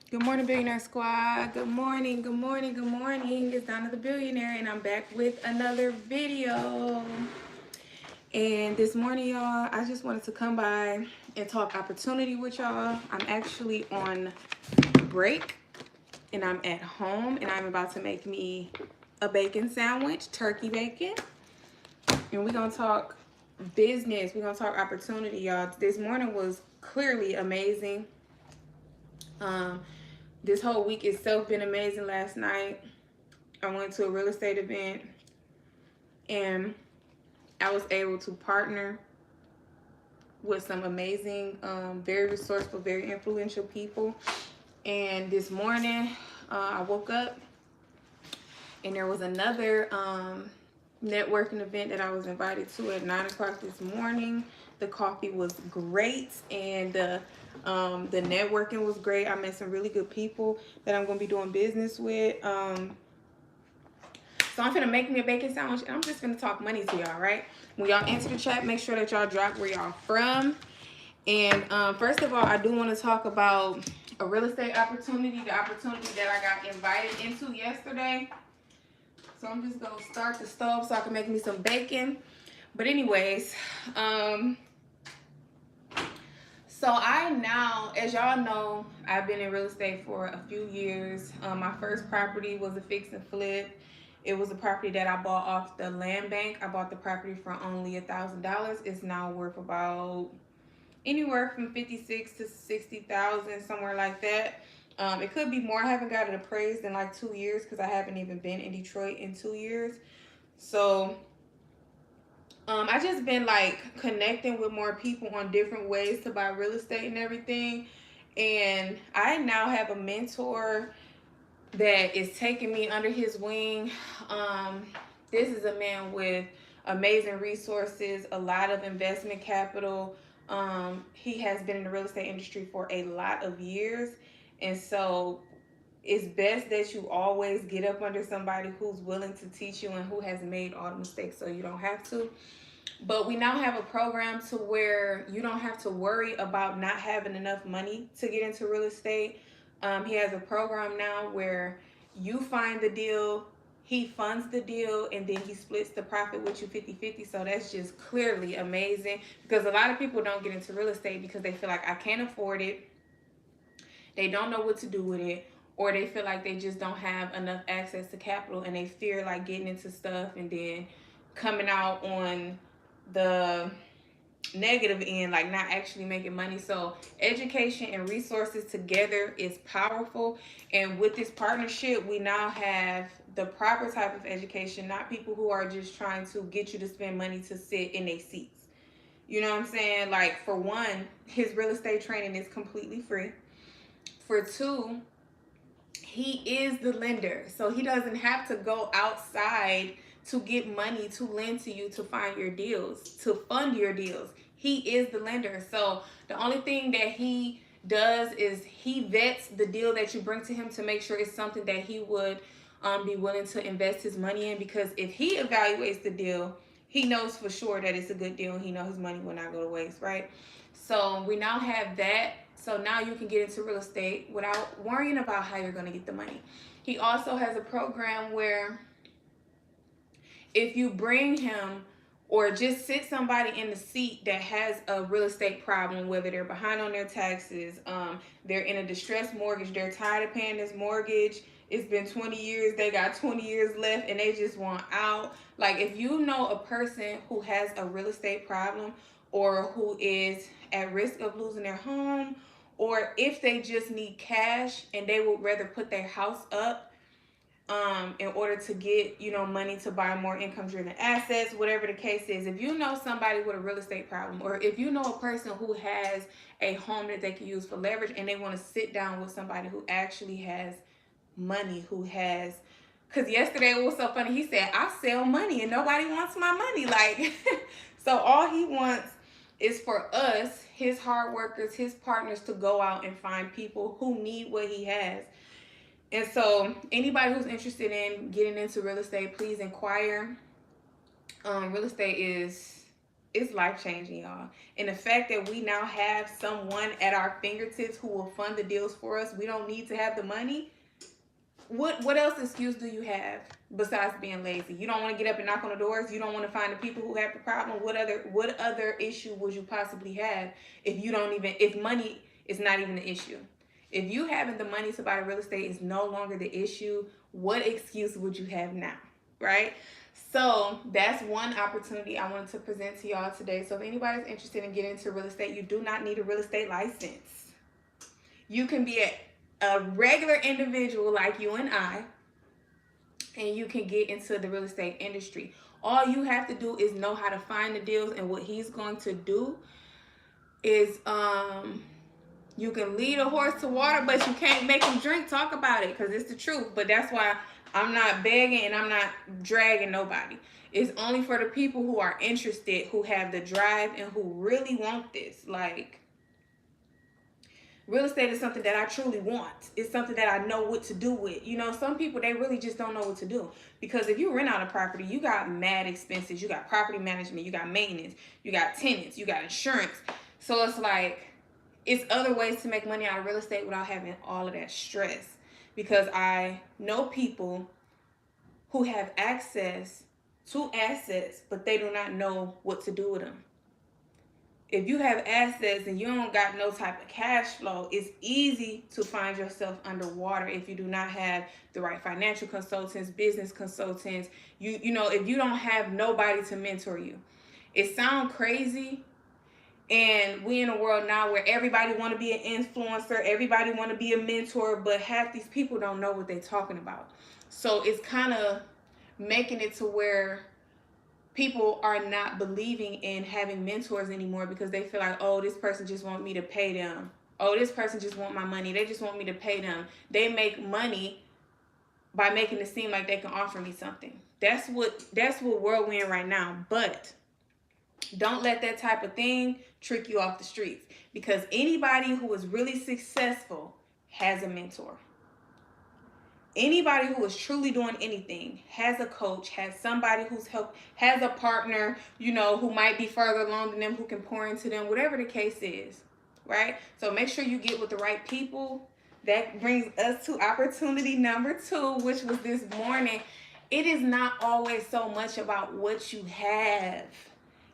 Good morning, Billionaire Squad. Good morning, good morning, good morning. It's Donna the Billionaire, and I'm back with another video. And this morning, y'all, I just wanted to come by and talk opportunity with y'all. I'm actually on break, and I'm at home, and I'm about to make me a bacon sandwich, turkey bacon. And we're going to talk business. We're going to talk opportunity, y'all. This morning was clearly amazing. This whole week itself been amazing. Last night I went to a real estate event and I was able to partner with some amazing, very resourceful, very influential people. And this morning I woke up and there was another networking event that I was invited to at 9 o'clock this morning. The coffee was great and the networking was great. I met some really good people that I'm going to be doing business with. So I'm finna make me a bacon sandwich and I'm just finna talk money to y'all, right? When y'all enter the chat, make sure that y'all drop where y'all from. And first of all, I do want to talk about a real estate opportunity, the opportunity that I got invited into yesterday. So I'm just gonna start the stove so I can make me some bacon. But anyways, so I now, as y'all know, I've been in real estate for a few years. My first property was a fix and flip. It was a property that I bought off the land bank. I bought the property for only $1,000. It's now worth about anywhere from 56 to 60,000, somewhere like that. It could be more. I haven't got it appraised in like 2 years because I haven't even been in Detroit in 2 years. So I just been like connecting with more people on different ways to buy real estate and everything. And I now have a mentor that is taking me under his wing. This is a man with amazing resources, a lot of investment capital. He has been in the real estate industry for a lot of years. And so it's best that you always get up under somebody who's willing to teach you and who has made all the mistakes so you don't have to. But we now have a program to where you don't have to worry about not having enough money to get into real estate. He has a program now where you find the deal, he funds the deal, and then he splits the profit with you 50-50. So that's just clearly amazing because a lot of people don't get into real estate because they feel like I can't afford it. They don't know what to do with it, or they feel like they just don't have enough access to capital and they fear like getting into stuff and then coming out on the negative end, like not actually making money. So education and resources together is powerful. And with this partnership, we now have the proper type of education, not people who are just trying to get you to spend money to sit in their seats. You know what I'm saying? Like, for one, his real estate training is completely free. For two, he is the lender. So he doesn't have to go outside to get money to lend to you to find your deals, to fund your deals. He is the lender. So the only thing that he does is he vets the deal that you bring to him to make sure it's something that he would be willing to invest his money in. Because if he evaluates the deal, he knows for sure that it's a good deal and he knows his money will not go to waste, right? So we now have that. So now you can get into real estate without worrying about how you're going to get the money. He also has a program where if you bring him or just sit somebody in the seat that has a real estate problem, whether they're behind on their taxes, they're in a distressed mortgage, they're tired of paying this mortgage, it's been 20 years, they got 20 years left and they just want out. Like, if you know a person who has a real estate problem or who is at risk of losing their home, or if they just need cash and they would rather put their house up in order to get, money to buy more income driven assets, whatever the case is. If you know somebody with a real estate problem, or if you know a person who has a home that they can use for leverage and they want to sit down with somebody who actually has money, who has, because yesterday it was so funny, he said, I sell money and nobody wants my money. Like, so all he wants is for us, his hard workers, his partners, to go out and find people who need what he has. And so anybody who's interested in getting into real estate, please inquire. Real estate is It's life changing, y'all. And the fact that we now have someone at our fingertips who will fund the deals for us, we don't need to have the money. What else excuse do you have besides being lazy? You don't want to get up and knock on the doors. You don't want to find the people who have the problem. What other issue would you possibly have if money is not even the issue? If you having the money to buy real estate is no longer the issue, what excuse would you have now? Right? So that's one opportunity I wanted to present to y'all today. So if anybody's interested in getting into real estate, you do not need a real estate license. You can be a regular individual like you and I, and you can get into the real estate industry. All you have to do is know how to find the deals, and what he's going to do is you can lead a horse to water, but you can't make him drink. Talk about it, because it's the truth. But that's why I'm not begging and I'm not dragging nobody. It's only for the people who are interested, who have the drive, and who really want this. Like, real estate is something that I truly want. It's something that I know what to do with. You know, some people, they really just don't know what to do. Because if you rent out a property, you got mad expenses. You got property management. You got maintenance. You got tenants. You got insurance. So it's like, it's other ways to make money out of real estate without having all of that stress. Because I know people who have access to assets, but they do not know what to do with them. If you have assets and you don't got no type of cash flow, it's easy to find yourself underwater if you do not have the right financial consultants, business consultants. You know, if you don't have nobody to mentor you. It sounds crazy, and we in a world now where everybody want to be an influencer, everybody want to be a mentor, but half these people don't know what they're talking about. So it's kind of making it to where people are not believing in having mentors anymore, because they feel like, oh, this person just want me to pay them. Oh, this person just want my money. They just want me to pay them. They make money by making it seem like they can offer me something. That's what world we're in right now. But don't let that type of thing trick you off the streets, because anybody who is really successful has a mentor. Anybody who is truly doing anything has a coach, has somebody who's helped, has a partner, you know, who might be further along than them, who can pour into them, whatever the case is, right? So make sure you get with the right people. That brings us to opportunity number 2, which was this morning. It is not always so much about what you have.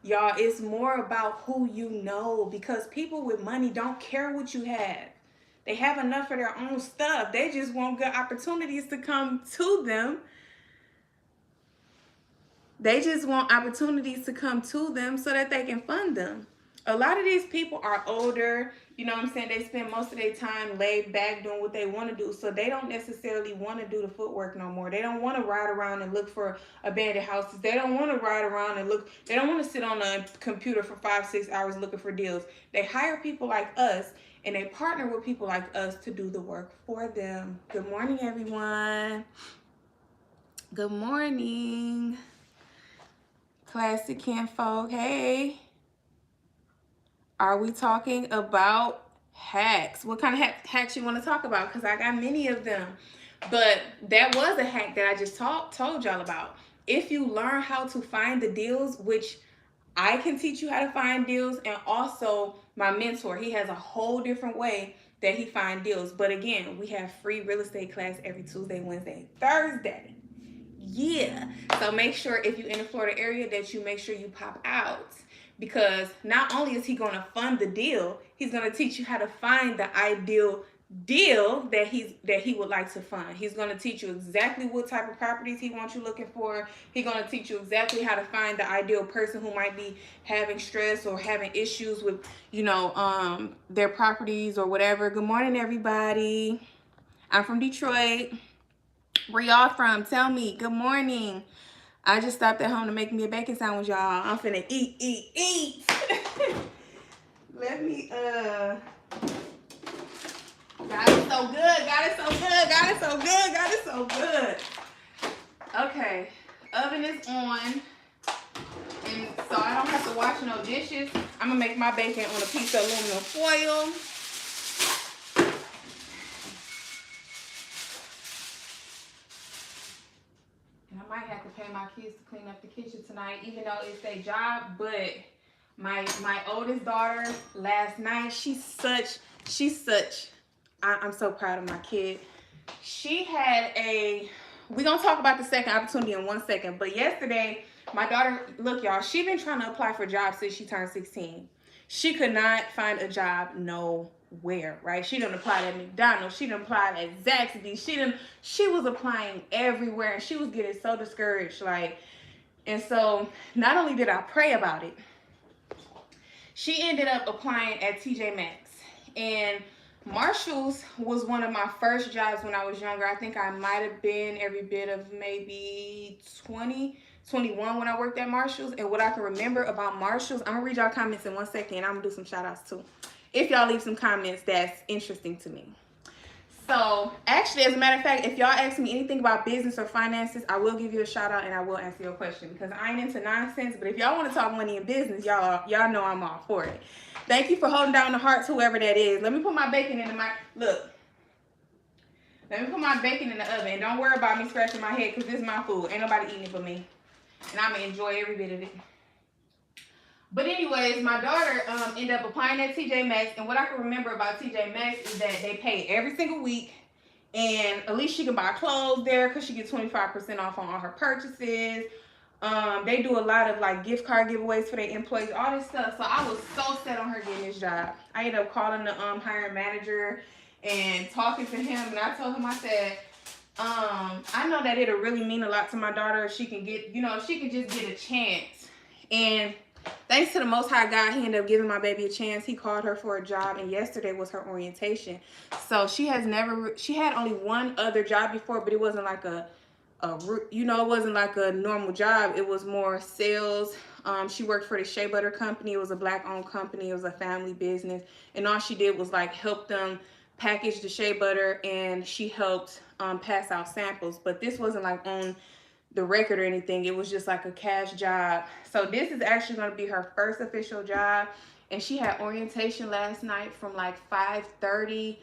Y'all, it's more about who you know, because people with money don't care what you have. They have enough of their own stuff. They just want good opportunities to come to them. They just want opportunities to come to them so that they can fund them. A lot of these people are older. You know what I'm saying? They spend most of their time laid back doing what they want to do. So they don't necessarily want to do the footwork no more. They don't want to ride around and look for abandoned houses. They don't want to ride around and look. They don't want to sit on a computer for 5-6 hours looking for deals. They hire people like us, and they partner with people like us to do the work for them. Good morning, everyone. Good morning. Classic Kinfolk. Hey. Are we talking about hacks? What kind of hacks you want to talk about? Because I got many of them. But that was a hack that I just told y'all about. If you learn how to find the deals, which I can teach you how to find deals, and also my mentor, he has a whole different way that he finds deals. But again, we have free real estate class every Tuesday, Wednesday, Thursday. Yeah. So make sure, if you're in the Florida area, that you make sure you pop out. Because not only is he going to fund the deal, he's going to teach you how to find the ideal deal that he would like to fund. He's going to teach you exactly what type of properties he wants you looking for. He's going to teach you exactly how to find the ideal person who might be having stress or having issues with, you know, their properties or whatever. Good morning, everybody. I'm from Detroit. Where y'all from? Tell me. Good morning. I just stopped at home to make me a bacon sandwich, y'all. I'm finna eat. Let me, got it so good. Okay, oven is on. And so I don't have to wash no dishes. I'm gonna make my bacon on a piece of aluminum foil. And I might have to pay my kids to clean up the kitchen tonight, even though it's their job, but My oldest daughter last night, I'm so proud of my kid. She had we're gonna talk about the second opportunity in 1 second, but yesterday, my daughter, look y'all, she been trying to apply for jobs since she turned 16. She could not find a job nowhere, right? She didn't apply at McDonald's, she didn't apply at Zaxby's, she was applying everywhere, and she was getting so discouraged, like, and so not only did I pray about it, she ended up applying at TJ Maxx. And Marshall's was one of my first jobs when I was younger. I think I might have been every bit of maybe 20, 21 when I worked at Marshall's. And what I can remember about Marshall's, I'm going to read y'all comments in 1 second. And I'm going to do some shout outs too, if y'all leave some comments that's interesting to me. So, actually, as a matter of fact, if y'all ask me anything about business or finances, I will give you a shout out and I will answer your question, because I ain't into nonsense. But if y'all want to talk money and business, y'all know I'm all for it. Thank you for holding down the hearts, whoever that is. Let me put my bacon in look. Let me put my bacon in the oven. Don't worry about me scratching my head, because this is my food. Ain't nobody eating it but me. And I'm going to enjoy every bit of it. But anyways, my daughter ended up applying at TJ Maxx, and what I can remember about TJ Maxx is that they pay every single week, and at least she can buy clothes there because she gets 25% off on all her purchases. They do a lot of like gift card giveaways for their employees, all this stuff. So I was so set on her getting this job. I ended up calling the hiring manager and talking to him, and I told him, I said, I know that it'll really mean a lot to my daughter if she can get, if she can just get a chance. And thanks to the Most High God, he ended up giving my baby a chance. He called her for a job, and yesterday was her orientation. So she had only one other job before, but it wasn't like it wasn't like a normal job. It was more sales. She worked for the Shea Butter Company. It was a Black-owned company. It was a family business. And all she did was like help them package the shea butter, and she helped pass out samples. But this wasn't like on the record or anything. It was just like a cash job. So this is actually going to be her first official job, and she had orientation last night from like 5:30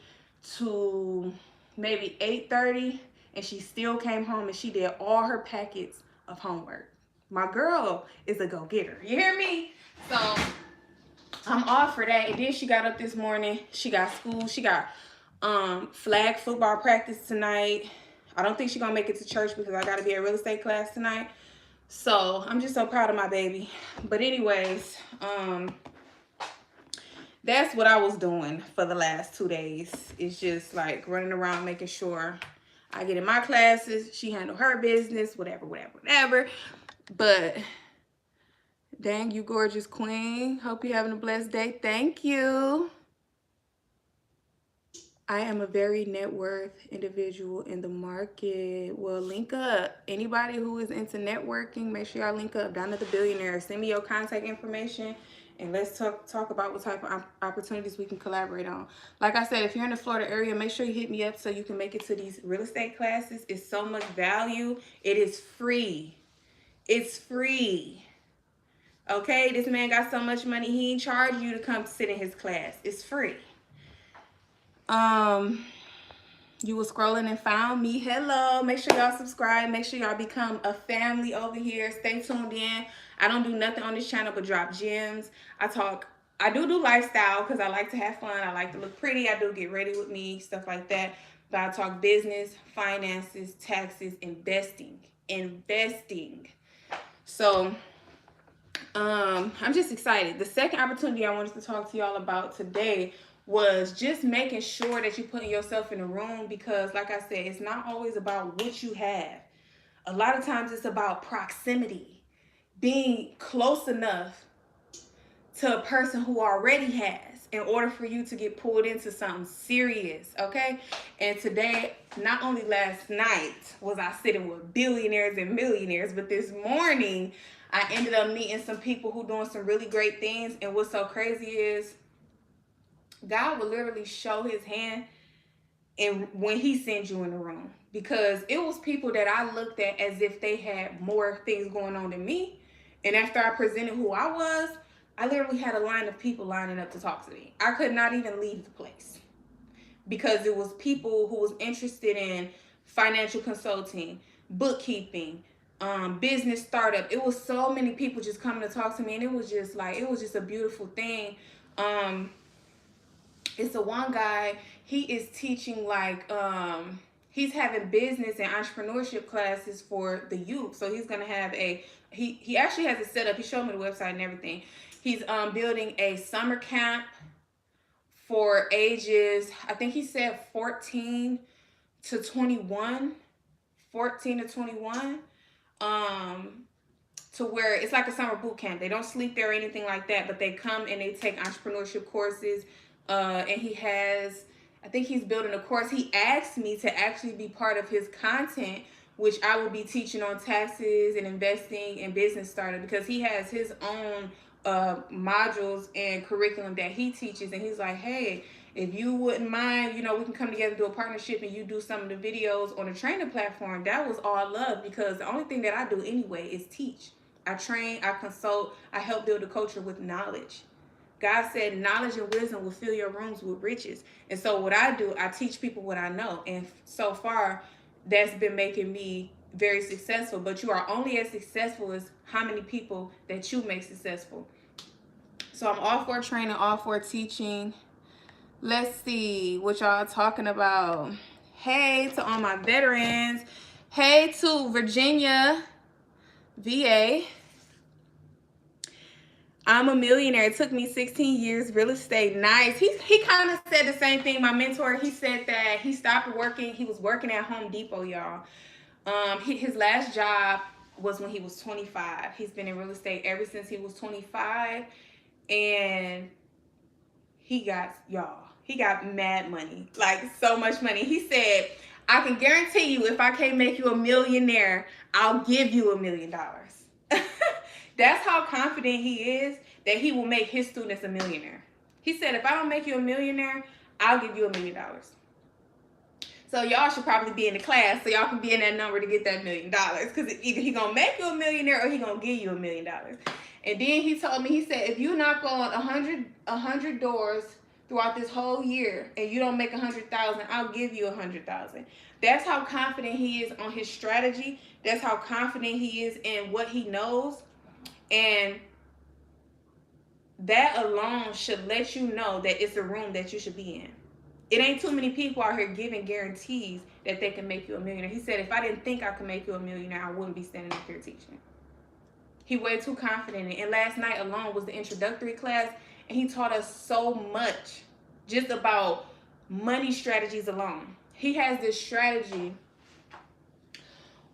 to maybe 8:30, and she still came home and she did all her packets of homework. My girl is a go-getter, you hear me? So I'm all for that. And then she got up this morning, she got school, she got flag football practice tonight. I don't think she's gonna make it to church because I gotta be at real estate class tonight. So I'm just so proud of my baby. But anyways, that's what I was doing for the last 2 days. It's just like running around making sure I get in my classes, she handle her business, whatever. But dang, you gorgeous queen. Hope you're having a blessed day. Thank you. I am a very net worth individual in the market. Well, link up. Anybody who is into networking, make sure y'all link up. Donnathebillionaire. Send me your contact information, and let's talk about what type of opportunities we can collaborate on. Like I said, if you're in the Florida area, make sure you hit me up so you can make it to these real estate classes. It's so much value. It is free. It's free. Okay, this man got so much money, he ain't charge you to come sit in his class. It's free. You were scrolling and found me. Hello. Make sure y'all subscribe. Make sure y'all become a family over here. Stay tuned in. I don't do nothing on this channel but drop gems. I do lifestyle because I like to have fun. I like to look pretty. I do get ready with me, stuff like that. But I talk business, finances, taxes, investing. So I'm just excited. The second opportunity I wanted to talk to y'all about today was just making sure that you're putting yourself in a room, because like I said, it's not always about what you have. A lot of times it's about proximity, being close enough to a person who already has in order for you to get pulled into something serious, okay? And today, not only last night was I sitting with billionaires and millionaires, but this morning I ended up meeting some people who doing some really great things. And what's so crazy is God will literally show his hand and when he sends you in the room, because it was people that I looked at as if they had more things going on than me. And after I presented who I was, I literally had a line of people lining up to talk to me. I could not even leave the place because it was people who was interested in financial consulting, bookkeeping, business startup. It was so many people just coming to talk to me, and it was just like, it was just a beautiful thing. It's a one guy, he is teaching like he's having business and entrepreneurship classes for the youth. So he's gonna have he actually has it set up. He showed me the website and everything. He's building a summer camp for ages, I think he said 14 to 21, 14 to 21. To where it's like a summer boot camp. They don't sleep there or anything like that, but they come and they take entrepreneurship courses. And he has, I think he's building a course. He asked me to actually be part of his content, which I will be teaching on taxes and investing and business startup, because he has his own modules and curriculum that he teaches. And he's like, hey, if you wouldn't mind, you know, we can come together and do a partnership, and you do some of the videos on the training platform. That was all I love, because the only thing that I do anyway is teach. I train, I consult, I help build a culture with knowledge. God said knowledge and wisdom will fill your rooms with riches. And so what I do, I teach people what I know. And so far, that's been making me very successful. But you are only as successful as how many people that you make successful. So I'm all for training, all for teaching. Let's see what y'all talking about. Hey to all my veterans. Hey to Virginia, VA. I'm a millionaire. It took me 16 years. Real estate, nice. He kind of said the same thing. My mentor, he said that he stopped working. He was working at Home Depot, y'all. His last job was when he was 25. He's been in real estate ever since he was 25. And he got mad money. Like, so much money. He said, I can guarantee you, if I can't make you a millionaire, I'll give you $1 million. That's how confident he is that he will make his students a millionaire. He said, if I don't make you a millionaire, I'll give you $1 million. So y'all should probably be in the class so y'all can be in that number to get that $1 million. Because either he gonna make you a millionaire or he gonna give you $1 million. And then he told me, he said, if you knock on 100 doors throughout this whole year and you don't make 100,000, I'll give you 100,000. That's how confident he is on his strategy. That's how confident he is in what he knows. And that alone should let you know that it's a room that you should be in. It ain't too many people out here giving guarantees that they can make you a millionaire. He said, if I didn't think I could make you a millionaire, I wouldn't be standing up here teaching. He way too confident. And last night alone was the introductory class, and he taught us so much just about money strategies alone. He has this strategy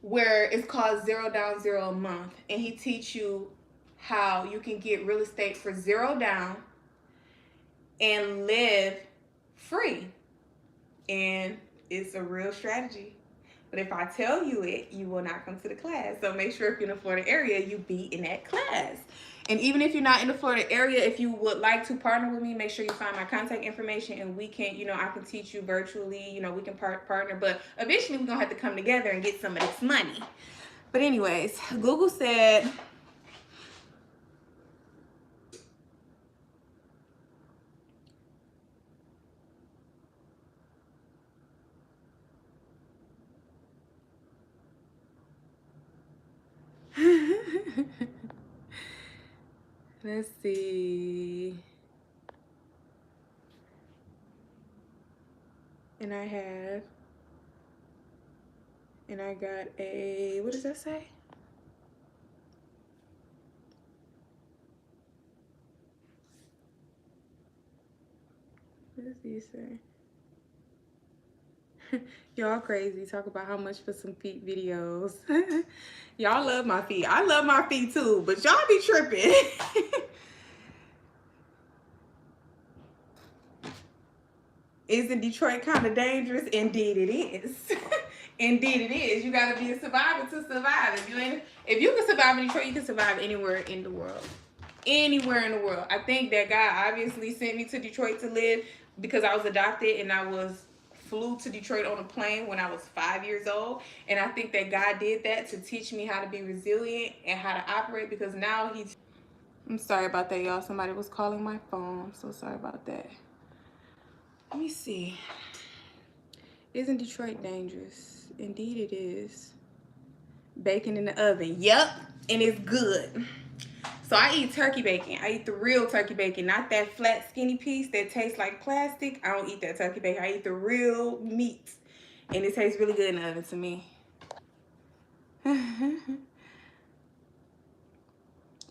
where it's called 0 down, 0 a month, and he teach you how you can get real estate for 0 down and live free. And it's a real strategy. But if I tell you it, you will not come to the class. So make sure if you're in the Florida area, you be in that class. And even if you're not in the Florida area, if you would like to partner with me, make sure you find my contact information, and we can, I can teach you virtually, we can partner. But eventually we're going to have to come together and get some of this money. But anyways, Google said, let's see. And I got a, what does that say? What does he say? Y'all crazy. Talk about how much for some feet videos. Y'all love my feet. I love my feet too, but y'all be tripping. Isn't Detroit kind of dangerous? Indeed it is. Indeed it is. You gotta be a survivor to survive. If you can survive in Detroit, you can survive anywhere in the world. Anywhere in the world. I think that God obviously sent me to Detroit to live because I was adopted, and I flew to Detroit on a plane when I was 5 years old. And I think that God did that to teach me how to be resilient and how to operate, because now I'm sorry about that, y'all. Somebody was calling my phone. I'm so sorry about that. Let me see. Isn't Detroit dangerous? Indeed it is. Bacon in the oven. Yep, and it's good. So I eat turkey bacon. I eat the real turkey bacon, not that flat skinny piece that tastes like plastic. I don't eat that turkey bacon. I eat the real meat, and it tastes really good in the oven to me. I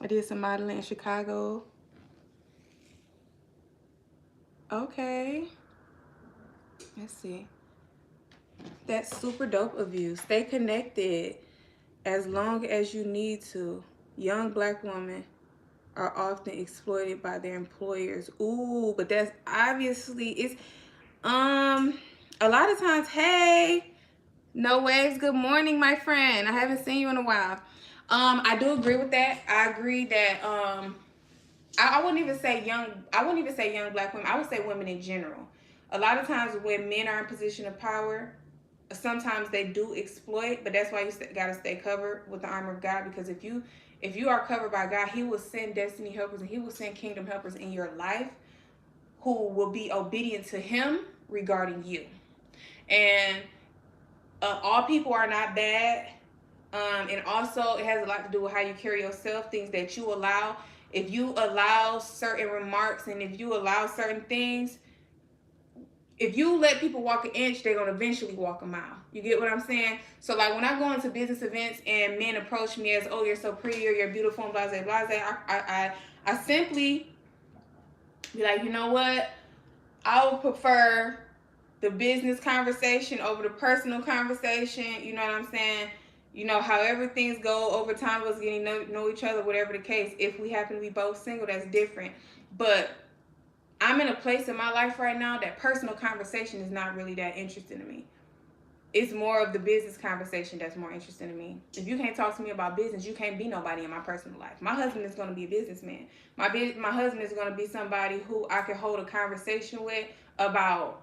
did some modeling in Chicago. Okay. Let's see. That's super dope of you. Stay connected as long as you need to. Young black women are often exploited by their employers. Ooh, but that's obviously it's a lot of times, hey, no waves, good morning, my friend. I haven't seen you in a while. I do agree with that. I agree that I wouldn't even say young black women. I would say women in general. A lot of times when men are in position of power, sometimes they do exploit, but that's why you got to stay covered with the armor of God, because if you are covered by God, he will send destiny helpers and he will send kingdom helpers in your life who will be obedient to him regarding you. And all people are not bad. And also it has a lot to do with how you carry yourself, things that you allow. If you allow certain remarks and if you allow certain things, if you let people walk an inch, they're going to eventually walk a mile. You get what I'm saying? So like when I go into business events and men approach me as, oh, you're so pretty or you're beautiful and blah, blah, blah, I simply be like, you know what? I would prefer the business conversation over the personal conversation. You know what I'm saying? You know, however things go over time, us getting to know each other, whatever the case. If we happen to be both single, that's different. But I'm in a place in my life right now that personal conversation is not really that interesting to me. It's more of the business conversation that's more interesting to me. If you can't talk to me about business, you can't be nobody in my personal life. My husband is going to be a businessman. My husband is going to be somebody who I can hold a conversation with about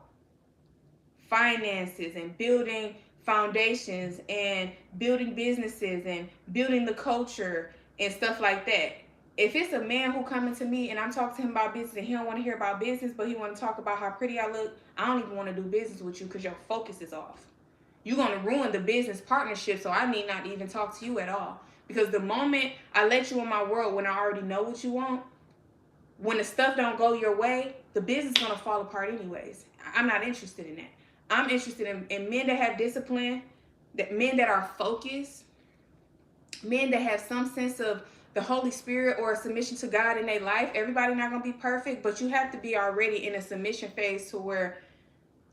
finances and building foundations and building businesses and building the culture and stuff like that. If it's a man who coming to me and I'm talking to him about business and he don't want to hear about business, but he want to talk about how pretty I look, I don't even want to do business with you because your focus is off. You're going to ruin the business partnership, so I need not even talk to you at all. Because the moment I let you in my world when I already know what you want, when the stuff don't go your way, the business is going to fall apart anyways. I'm not interested in that. I'm interested in men that have discipline, that men that are focused, men that have some sense of the Holy Spirit or a submission to God in their life. Everybody not going to be perfect, but you have to be already in a submission phase to where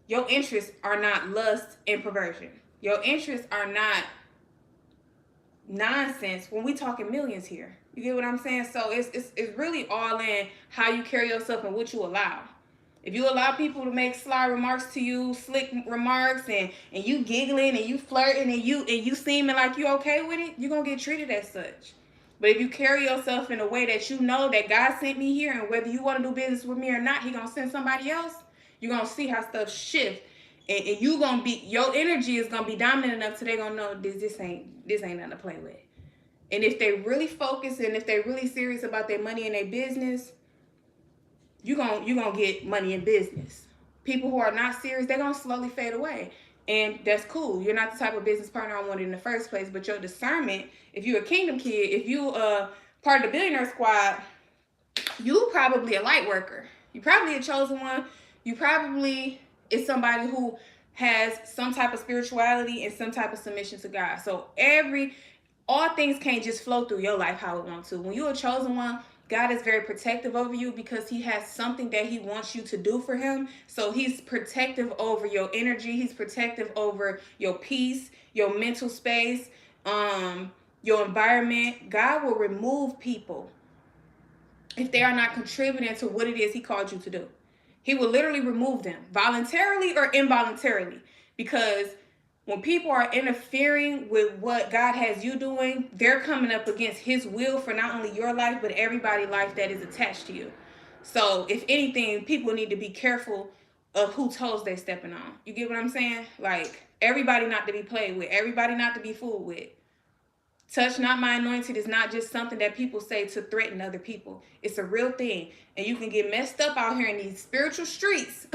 your interests are not lust and perversion. Your interests are not nonsense when we talking millions here. You get what I'm saying? So it's really all in how you carry yourself and what you allow. If you allow people to make sly remarks to you, slick remarks, and you giggling and you flirting and you seeming like you okay with it, you're gonna get treated as such. But if you carry yourself in a way that you know that God sent me here, and whether you want to do business with me or not, he gonna send somebody else, you're gonna see how stuff shift. And you gonna be, your energy is gonna be dominant enough so they gonna know this ain't nothing to play with. And if they really focus and if they really serious about their money and their business, you're gonna get money in business. People who are not serious, they're gonna slowly fade away. And that's cool. You're not the type of business partner I wanted in the first place, but your discernment, if you're a kingdom kid, if you part of the billionaire squad, you probably a light worker. You probably a chosen one. You probably is somebody who has some type of spirituality and some type of submission to God. So all things can't just flow through your life how it wants to. When you're a chosen one, God is very protective over you because he has something that he wants you to do for him. So he's protective over your energy. He's protective over your peace, your mental space, your environment. God will remove people if they are not contributing to what it is he called you to do. He will literally remove them voluntarily or involuntarily, because when people are interfering with what God has you doing, they're coming up against his will for not only your life, but everybody's life that is attached to you. So if anything, people need to be careful of who toes they're stepping on. You get what I'm saying? Like, everybody not to be played with, everybody not to be fooled with. Touch not my anointed is not just something that people say to threaten other people. It's a real thing. And you can get messed up out here in these spiritual streets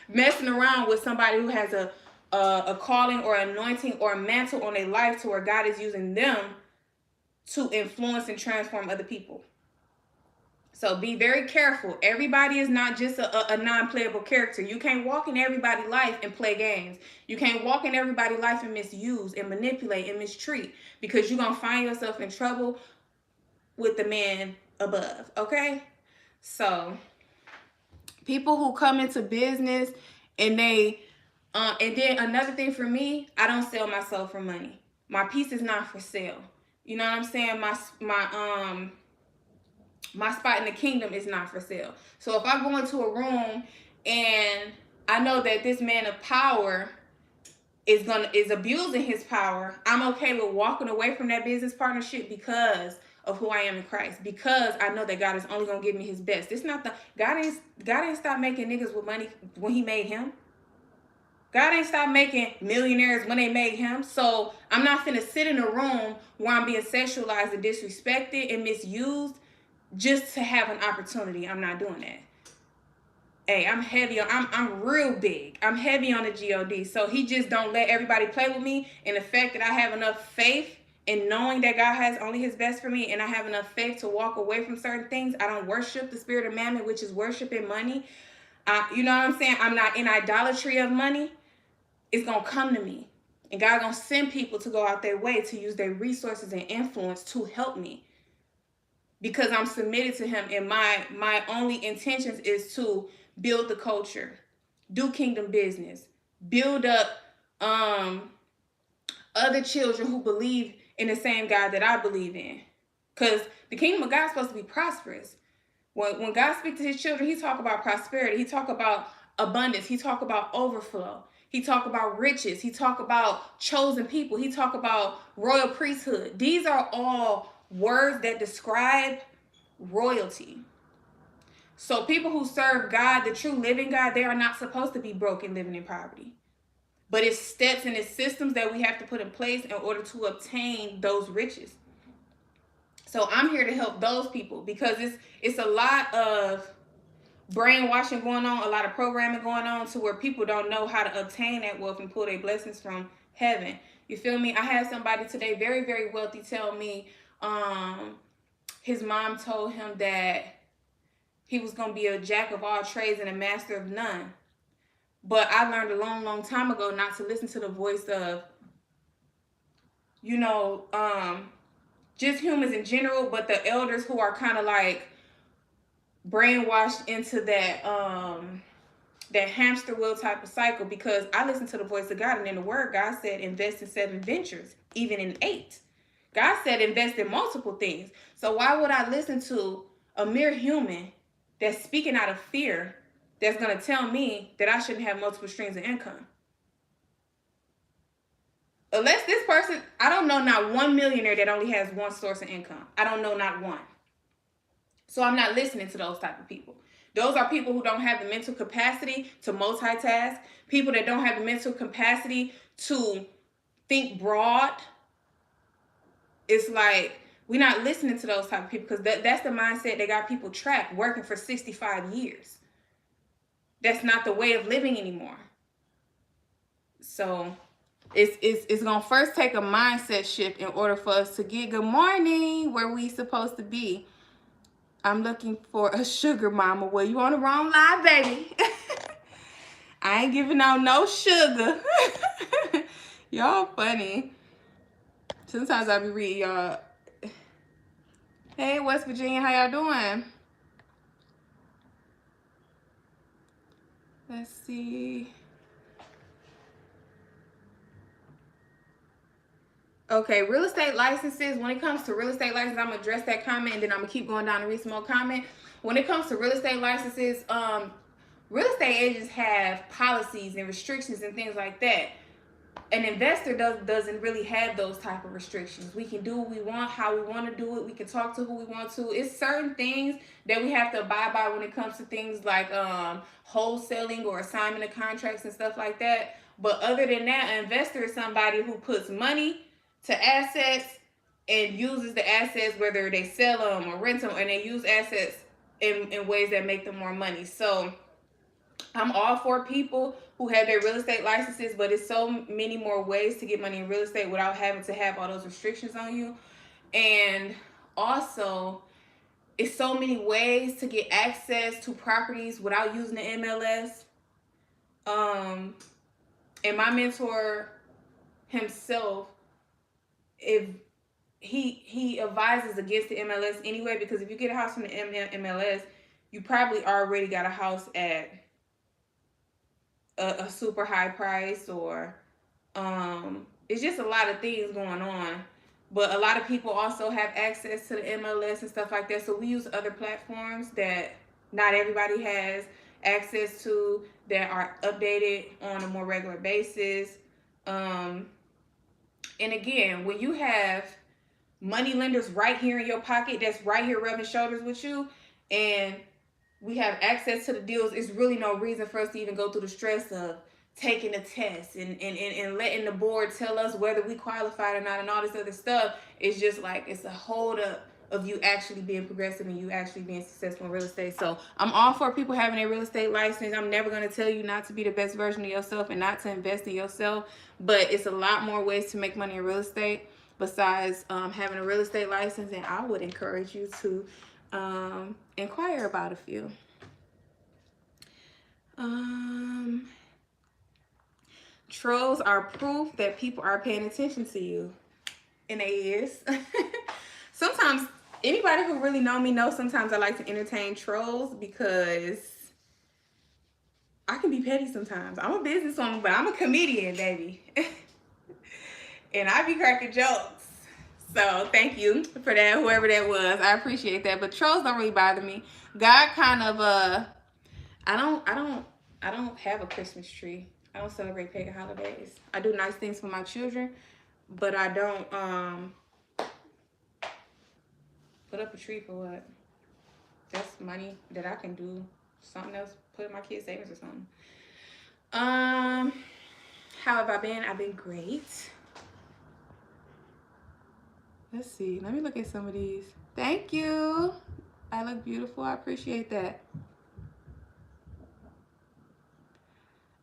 messing around with somebody who has a a calling or anointing or a mantle on their life to where God is using them to influence and transform other people. So be very careful. Everybody is not just a non-playable character. You can't walk in everybody's life and play games. You can't walk in everybody's life and misuse and manipulate and mistreat, because you're going to find yourself in trouble with the man above, okay? So people who come into business and they, and then another thing for me, I don't sell myself for money. My piece is not for sale. You know what I'm saying? My spot in the kingdom is not for sale. So if I go into a room and I know that this man of power is abusing his power, I'm okay with walking away from that business partnership because of who I am in Christ. Because I know that God is only gonna give me his best. It's not the God ain't stop making niggas with money when he made him. God ain't stopped making millionaires when they made him. So I'm not finna sit in a room where I'm being sexualized and disrespected and misused just to have an opportunity. I'm not doing that. Hey, I'm heavy on, I'm real big. I'm heavy on the God. So he just don't let everybody play with me. And the fact that I have enough faith in knowing that God has only his best for me, and I have enough faith to walk away from certain things. I don't worship the spirit of mammon, which is worshiping money. You know what I'm saying? I'm not in idolatry of money. It's going to come to me. And God going to send people to go out their way to use their resources and influence to help me. Because I'm submitted to him, and my only intentions is to build the culture, do kingdom business, build up other children who believe in the same God that I believe in. Because the kingdom of God is supposed to be prosperous. When God speaks to his children, he talk about prosperity. He talk about abundance. He talk about overflow. He talk about riches. He talk about chosen people. He talk about royal priesthood. These are all words that describe royalty. So people who serve God, the true living God, they are not supposed to be broke and living in poverty. But it's steps and it's systems that we have to put in place in order to obtain those riches. So I'm here to help those people, because it's a lot of brainwashing going on, a lot of programming going on, to where people don't know how to obtain that wealth and pull their blessings from heaven. You feel me? I had somebody today, very, very wealthy, tell me his mom told him that he was going to be a jack of all trades and a master of none. But I learned a long, long time ago not to listen to the voice of, just humans in general, but the elders who are kind of like brainwashed into that that hamster wheel type of cycle. Because I listened to the voice of God, and in the word, God said invest in 7 ventures, even in 8. God said invest in multiple things. So why would I listen to a mere human that's speaking out of fear, that's going to tell me that I shouldn't have multiple streams of income? Unless this person, I don't know not one millionaire that only has one source of income. I don't know not one. So I'm not listening to those type of people. Those are people who don't have the mental capacity to multitask, people that don't have the mental capacity to think broad. It's like, we're not listening to those type of people, because that's the mindset that got people trapped, working for 65 years. That's not the way of living anymore. So it's going to first take a mindset shift in order for us to get good morning where we supposed to be. I'm looking for a sugar mama. Well, you on the wrong line, baby. I ain't giving out no sugar. Y'all funny. Sometimes I be reading y'all. Hey, West Virginia, how y'all doing? Let's see. Okay, real estate licenses. When it comes to real estate licenses, I'm going to address that comment, and then I'm going to keep going down and read some more comment. When it comes to real estate licenses, real estate agents have policies and restrictions and things like that. An investor doesn't really have those type of restrictions. We can do what we want, how we want to do it. We can talk to who we want to. It's certain things that we have to abide by when it comes to things like wholesaling or assignment of contracts and stuff like that. But other than that, an investor is somebody who puts money to assets and uses the assets, whether they sell them or rent them, and they use assets in ways that make them more money. So I'm all for people who have their real estate licenses, but it's so many more ways to get money in real estate without having to have all those restrictions on you. And also, it's so many ways to get access to properties without using the MLS. Um, and my mentor himself, if he advises against the MLS anyway, because if you get a house from the MLS, you probably already got a house at a super high price, or it's just a lot of things going on. But a lot of people also have access to the MLS and stuff like that. So we use other platforms that not everybody has access to, that are updated on a more regular basis. Um, and again, when you have money lenders right here in your pocket, that's right here rubbing shoulders with you, and we have access to the deals, it's really no reason for us to even go through the stress of taking a test and letting the board tell us whether we qualified or not and all this other stuff. It's just like, it's a hold up of you actually being progressive and you actually being successful in real estate. So I'm all for people having a real estate license. I'm never going to tell you not to be the best version of yourself and not to invest in yourself, but it's a lot more ways to make money in real estate besides having a real estate license, and I would encourage you to inquire about a few. Trolls are proof that people are paying attention to you. And they is. Sometimes, anybody who really know me knows sometimes I like to entertain trolls because I can be petty sometimes. I'm a businesswoman, but I'm a comedian, baby. And I be cracking jokes. So thank you for that, whoever that was. I appreciate that. But trolls don't really bother me. God kind of I don't have a Christmas tree. I don't celebrate pagan holidays. I do nice things for my children, but I don't put up a tree for what? That's money that I can do something else, put in my kids' savings or something. How have I been? I've been great. Let's see. Let me look at some of these. Thank you. I look beautiful. I appreciate that.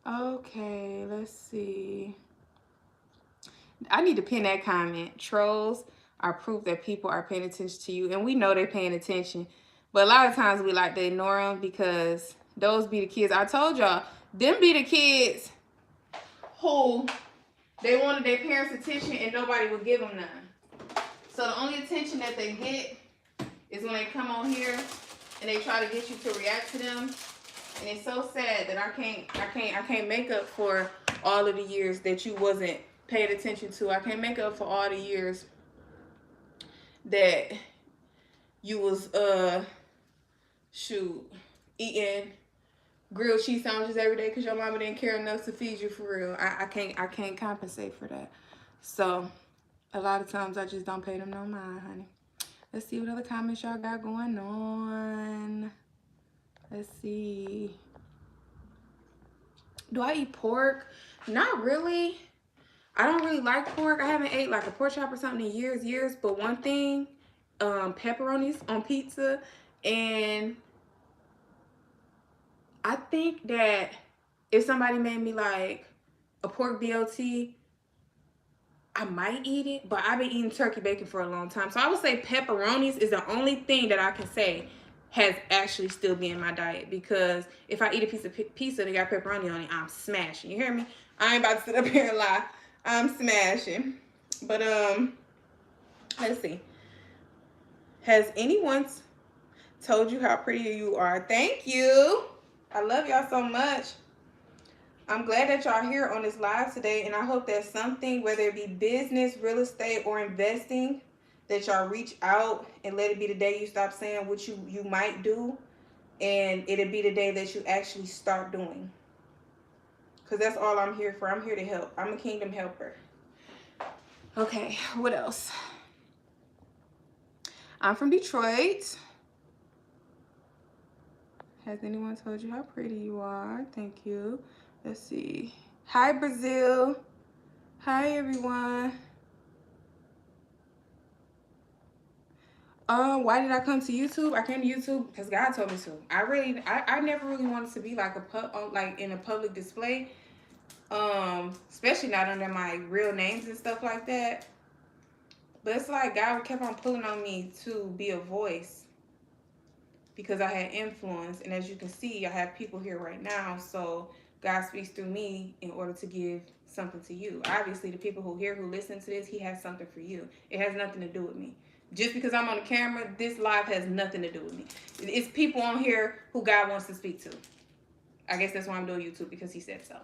Okay, let's see. I need to pin that comment. Trolls are proof that people are paying attention to you. And we know they're paying attention. But a lot of times we like to ignore them because those be the kids. I told y'all, them be the kids who they wanted their parents' attention and nobody would give them none. So the only attention that they get is when they come on here and they try to get you to react to them. And it's so sad that I can't make up for all of the years that you wasn't paid attention to. I can't make up for all the years that you was eating grilled cheese sandwiches every day because your mama didn't care enough to feed you for real. I can't compensate for that. So a lot of times I just don't pay them no mind, honey. Let's see what other comments y'all got going on. Let's see. Do I eat pork? Not really. I don't really like pork. I haven't ate like a pork chop or something in years. But one thing, pepperonis on pizza. And I think that if somebody made me like a pork BLT, I might eat it. But I've been eating turkey bacon for a long time. So I would say pepperonis is the only thing that I can say has actually still been in my diet, because if I eat a piece of pizza that got pepperoni on it, I'm smashing. You hear me? I ain't about to sit up here and lie. I'm smashing. But let's see. Has anyone told you how pretty you are? Thank you. I love y'all so much. I'm glad that y'all here on this live today, and I hope that something, whether it be business, real estate, or investing, that y'all reach out and let it be the day you stop saying what you might do, and it'll be the day that you actually start doing. Because that's all I'm here for. I'm here to help. I'm a kingdom helper. Okay, what else? I'm from Detroit. Has anyone told you how pretty you are? Thank you. Let's see. Hi, Brazil. Hi, everyone. Why did I come to YouTube? I came to YouTube because God told me to. I never really wanted to be like like in a public display. Especially not under my real names and stuff like that. But it's like God kept on pulling on me to be a voice because I had influence, and as you can see, I have people here right now. So God speaks through me in order to give something to you. Obviously, the people who listen to this, He has something for you. It has nothing to do with me. Just because I'm on the camera, this live has nothing to do with me. It's people on here who God wants to speak to. I guess that's why I'm doing YouTube, because He said so.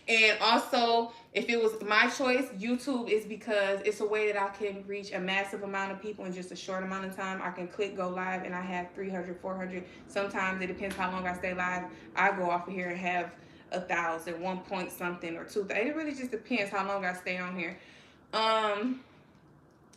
And also, if it was my choice, YouTube is because it's a way that I can reach a massive amount of people in just a short amount of time. I can click go live and I have 300, 400. Sometimes it depends how long I stay live. I go off of here and have 1,000, 1 point something, or 2,000. It really just depends how long I stay on here.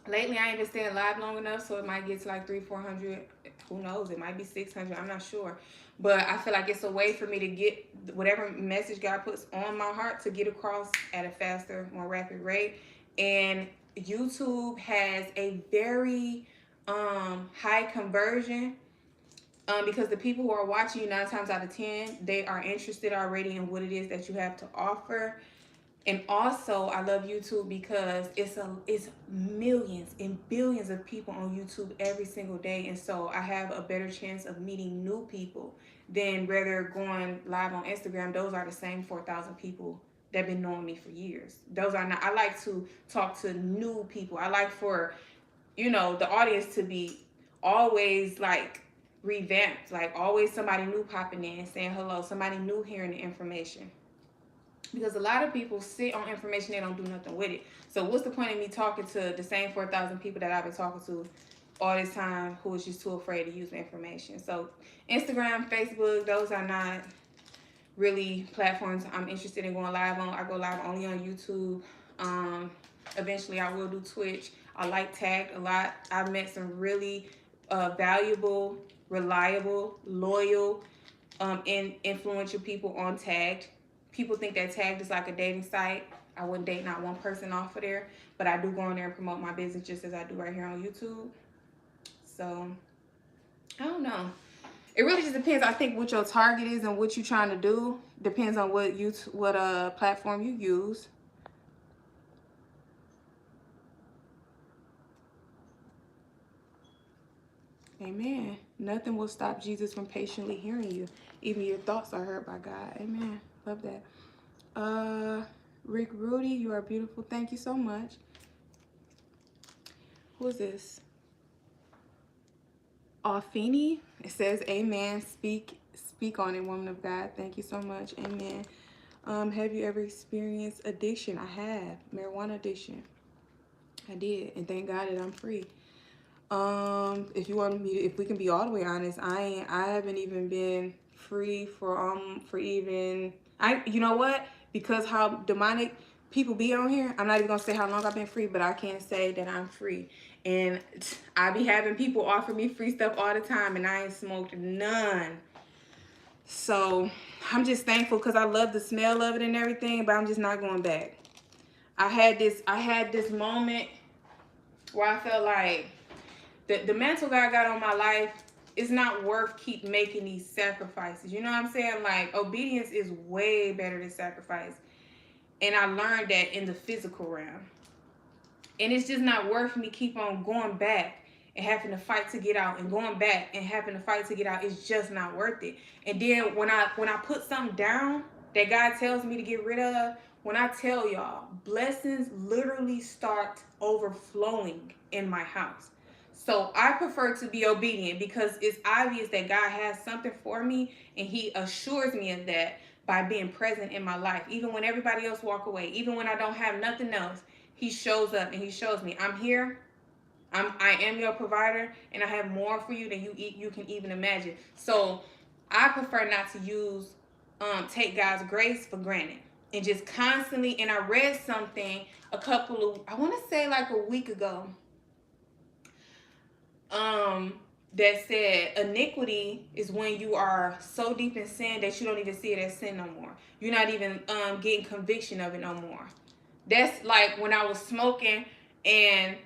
Lately I ain't been staying live long enough, so it might get to like 300, 400. Who knows? It might be 600. I'm not sure. But I feel like it's a way for me to get whatever message God puts on my heart to get across at a faster, more rapid rate. And YouTube has a very high conversion, because the people who are watching you 9 times out of 10, they are interested already in what it is that you have to offer. And also, I love YouTube because it's millions and billions of people on YouTube every single day, and so I have a better chance of meeting new people than rather going live on Instagram. Those are the same 4,000 people that have been knowing me for years. Those are not. I like to talk to new people. I like for the audience to be always like revamped, like always somebody new popping in saying hello, somebody new hearing the information. Because a lot of people sit on information, they don't do nothing with it. So what's the point of me talking to the same 4,000 people that I've been talking to all this time who is just too afraid to use the information? So Instagram, Facebook, those are not really platforms I'm interested in going live on. I go live only on YouTube. Eventually I will do Twitch. I like Tagged a lot. I've met some really valuable, reliable, loyal, and influential people on Tagged. People think that Tagged is like a dating site. I wouldn't date not one person off of there, but I do go on there and promote my business just as I do right here on YouTube. So I don't know. It really just depends. I think what your target is and what you're trying to do depends on what platform you use. Amen. Nothing will stop Jesus from patiently hearing you. Even your thoughts are heard by God. Amen. Love that. Rick Rudy, you are beautiful. Thank you so much. Who is this? Alfini. It says, Amen. Speak on it, woman of God. Thank you so much. Amen. Have you ever experienced addiction? I have. Marijuana addiction. I did. And thank God that I'm free. If we can be all the way honest, I haven't even been free you know what? Because how demonic people be on here, I'm not even gonna say how long I've been free, but I can say that I'm free. And I be having people offer me free stuff all the time, and I ain't smoked none. So I'm just thankful because I love the smell of it and everything, but I'm just not going back. I had this moment where I felt like the mantle God got on my life is not worth keep making these sacrifices. You know what I'm saying? Like, obedience is way better than sacrifice. And I learned that in the physical realm. And it's just not worth me keep on going back and having to fight to get out, and going back and having to fight to get out. It's just not worth it. And then when I put something down that God tells me to get rid of, when I tell y'all, blessings literally start overflowing in my house. So I prefer to be obedient because it's obvious that God has something for me, and He assures me of that by being present in my life. Even when everybody else walk away, even when I don't have nothing else, He shows up and He shows me, I'm here. I am your provider, and I have more for you than you can even imagine. So I prefer not to take God's grace for granted, and just constantly. And I read something I want to say like a week ago, that said iniquity is when you are so deep in sin that you don't even see it as sin no more. You're not even getting conviction of it no more. That's like when I was smoking, and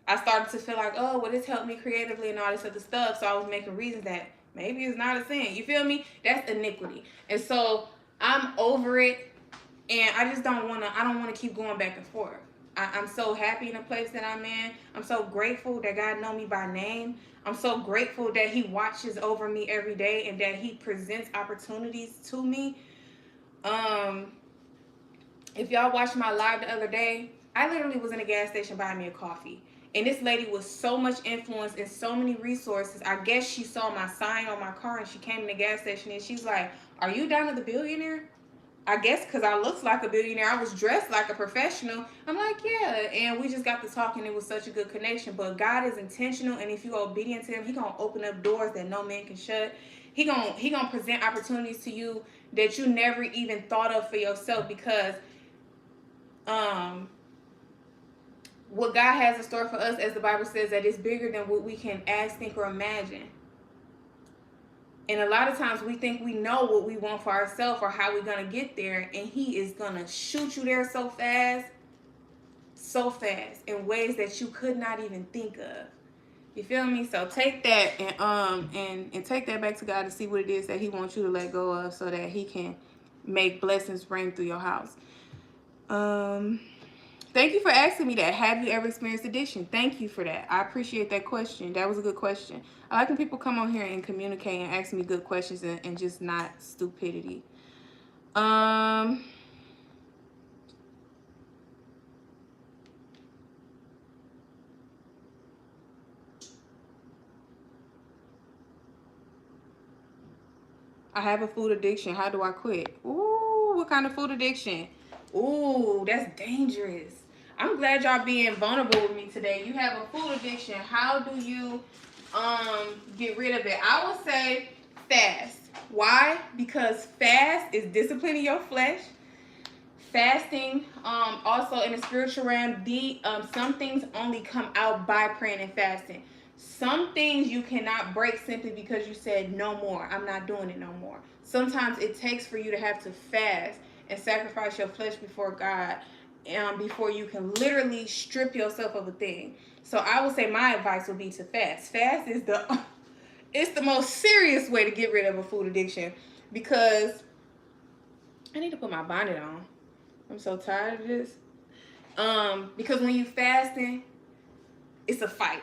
I started to feel like, oh, well, this helped me creatively and all this other stuff. So I was making reasons that maybe it's not a sin. You feel me? That's iniquity. And so I'm over it, and I just don't want to. I don't want to keep going back and forth. I'm so happy in the place that I'm in. I'm so grateful that God know me by name. I'm so grateful that He watches over me every day and that He presents opportunities to me. Um, if y'all watched my live the other day, I literally was in a gas station buying me a coffee. And this lady was so much influence and so many resources. I guess she saw my sign on my car and she came in the gas station and she's like, "Are you Donnathebillionaire?" I guess because I looked like a billionaire. I was dressed like a professional. I'm like, yeah. And we just got to talking. It was such a good connection. But God is intentional. And if you're obedient to Him, He going to open up doors that no man can shut. He gonna present opportunities to you that you never even thought of for yourself, because um what God has in store for us, as the Bible says, that is bigger than what we can ask, think, or imagine. And a lot of times we think we know what we want for ourselves or how we're going to get there, and He is going to shoot you there so fast in ways that you could not even think of. You feel me? So take that and take that back to God to see what it is that He wants you to let go of, so that He can make blessings rain through your house. Thank you for asking me that. Have you ever experienced addiction? Thank you for that. I appreciate that question. That was a good question. I like when people come on here and communicate and ask me good questions, and just not stupidity. I have a food addiction. How do I quit? Ooh, what kind of food addiction? Ooh, that's dangerous. I'm glad y'all being vulnerable with me today. You have a food addiction. How do you get rid of it? I would say fast. Why? Because fast is disciplining your flesh. Fasting, also in the spiritual realm, some things only come out by praying and fasting. Some things you cannot break simply because you said no more. I'm not doing it no more. Sometimes it takes for you to have to fast and sacrifice your flesh before God, before you can literally strip yourself of a thing. So I would say my advice would be to fast. Fast is it's the most serious way to get rid of a food addiction, because I need to put my bonnet on. I'm so tired of this. Because when you fasting, it's a fight.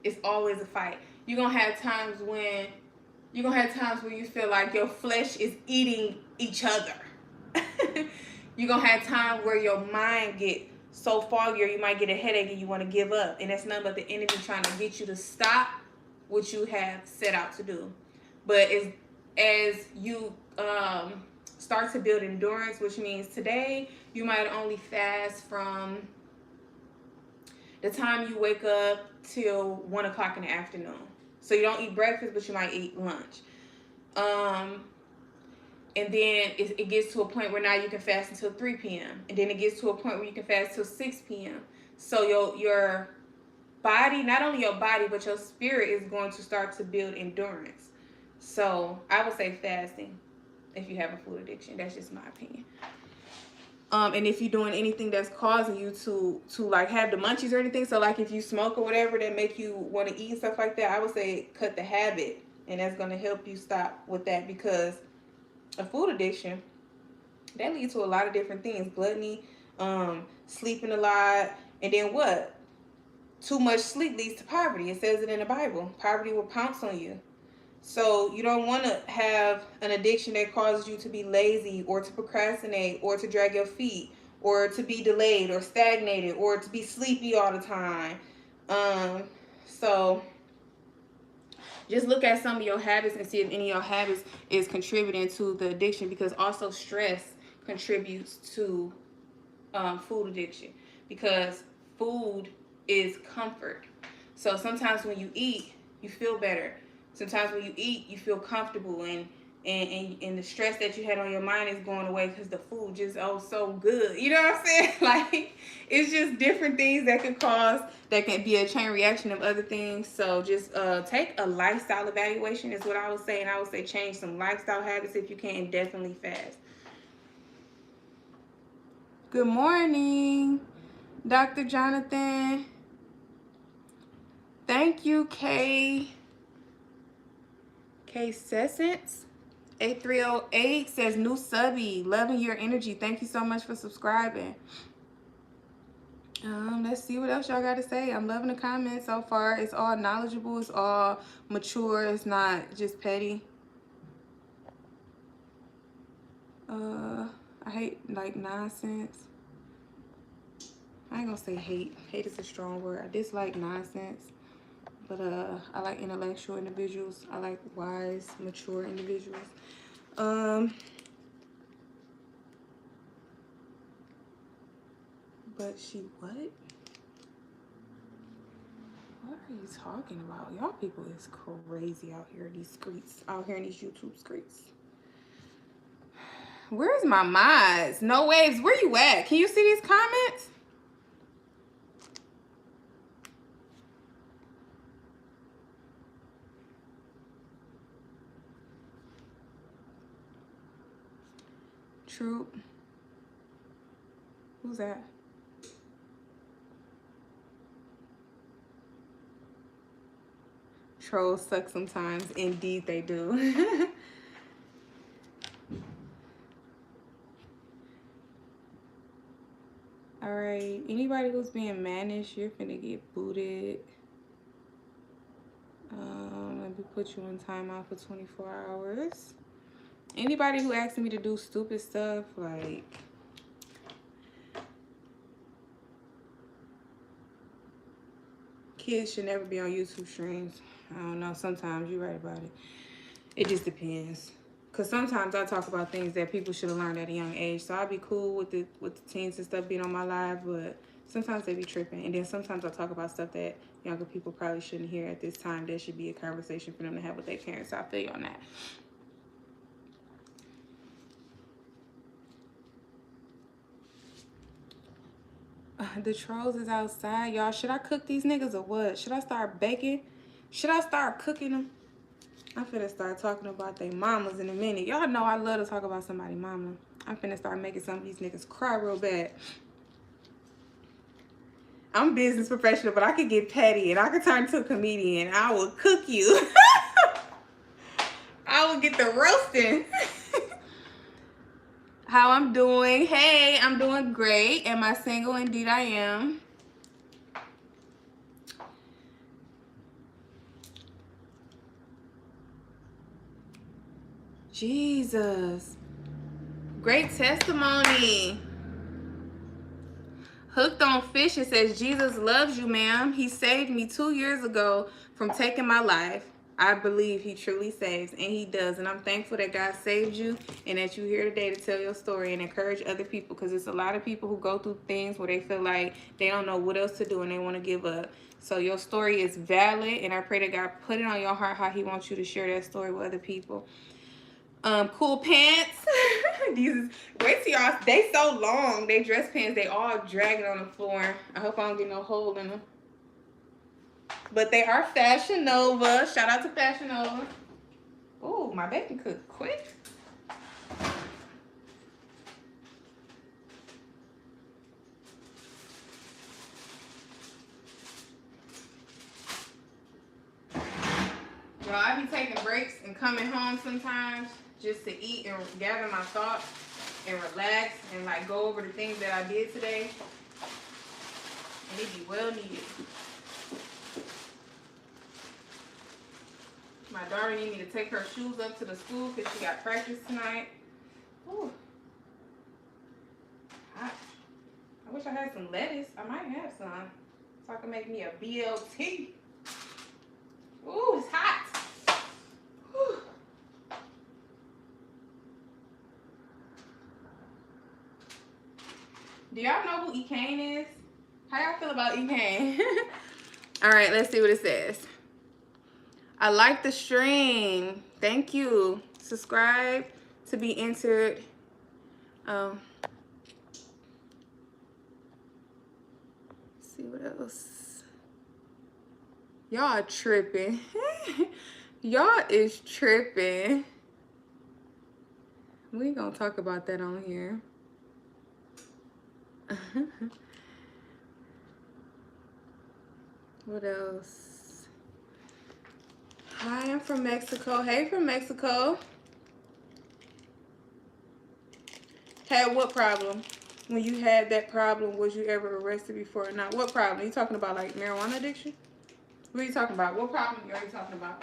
It's always a fight. You're gonna have times when you feel like your flesh is eating each other. You're gonna have times where your mind get so foggy, or you might get a headache and you want to give up. And that's nothing but the enemy trying to get you to stop what you have set out to do. But as you start to build endurance, which means today you might only fast from the time you wake up till 1 o'clock in the afternoon. So you don't eat breakfast, but you might eat lunch. And then it gets to a point where now you can fast until 3 p.m. And then it gets to a point where you can fast till 6 p.m. So your body, not only your body, but your spirit is going to start to build endurance. So I would say fasting if you have a food addiction. That's just my opinion. And if you're doing anything that's causing you to like have the munchies or anything, so like if you smoke or whatever that make you want to eat and stuff like that, I would say cut the habit, and that's going to help you stop with that, because a food addiction, that leads to a lot of different things: gluttony, sleeping a lot, and then what? Too much sleep leads to poverty. It says it in the Bible. Poverty will pounce on you. So you don't want to have an addiction that causes you to be lazy, or to procrastinate, or to drag your feet, or to be delayed or stagnated, or to be sleepy all the time. So just look at some of your habits and see if any of your habits is contributing to the addiction, because also stress contributes to food addiction, because food is comfort. So sometimes when you eat, you feel better. Sometimes when you eat, you feel comfortable, and the stress that you had on your mind is going away because the food just so good. You know what I'm saying? Like, it's just different things that can be a chain reaction of other things. So just take a lifestyle evaluation is what I would say, and I would say change some lifestyle habits if you can, and definitely fast. Good morning, Dr. Jonathan. Thank you, K Sessence. 8308 says new subby. Loving your energy. Thank you so much for subscribing. Let's see what else y'all got to say. I'm loving the comments so far. It's all knowledgeable. It's all mature. It's not just petty. I hate like nonsense. I ain't gonna say hate. Hate is a strong word. I dislike nonsense. But I like intellectual individuals. I like wise, mature individuals. But she what? What are you talking about? Y'all people is crazy out here in these streets. Out here in these YouTube streets. Where's my mods? No waves. Where you at? Can you see these comments? Troop. Who's that? Trolls suck sometimes. Indeed they do. Alright. Anybody who's being mannish, you're finna get booted. Let me put you in timeout for 24 hours. Anybody who asks me to do stupid stuff, like... Kids should never be on YouTube streams. I don't know. Sometimes you're right about it. It just depends. Because sometimes I talk about things that people should have learned at a young age. So I'll be cool with the teens and stuff being on my live. But sometimes they be tripping. And then sometimes I talk about stuff that younger people probably shouldn't hear at this time. There should be a conversation for them to have with their parents. So I feel you on that. The trolls is outside, y'all. Should I cook these niggas or what? Should I start baking? Should I start cooking them? I'm finna start talking about their mamas in a minute. Y'all know I love to talk about somebody's mama. I'm finna start making some of these niggas cry real bad. I'm a business professional, but I could get petty and I could turn into a comedian. I will cook you. I will get the roasting. How I'm doing? Hey, I'm doing great. Am I single? Indeed I am. Jesus. Great testimony. Hooked on Fish, it says, Jesus loves you, ma'am. He saved me 2 years ago from taking my life. I believe he truly saves, and he does. And I'm thankful that God saved you and that you're here today to tell your story and encourage other people, because there's a lot of people who go through things where they feel like they don't know what else to do and they want to give up. So your story is valid, and I pray that God put it on your heart how he wants you to share that story with other people. Cool pants. These, wait till y'all, they so long. They dress pants, they all dragging on the floor. I hope I don't get no hole in them. But they are Fashion Nova. Shout out to Fashion Nova. Ooh, my bacon cooked quick. Y'all, I be taking breaks and coming home sometimes just to eat and gather my thoughts and relax and like go over the things that I did today. And it be well needed. My daughter needs me to take her shoes up to the school because she got practice tonight. Ooh. Hot. I wish I had some lettuce. I might have some. So I can make me a BLT. Ooh, it's hot. Whew. Do y'all know who E-Kane is? How y'all feel about E-Kane? All right, let's see what it says. I like the stream. Thank you. Subscribe to be entered. Let's see what else. Y'all tripping. Y'all is tripping. We ain't gonna talk about that on here. What else? I am from Mexico. Hey, from Mexico. Had what problem? When you had that problem, was you ever arrested before or not? What problem? Are you talking about like marijuana addiction? What are you talking about? What problem are you talking about?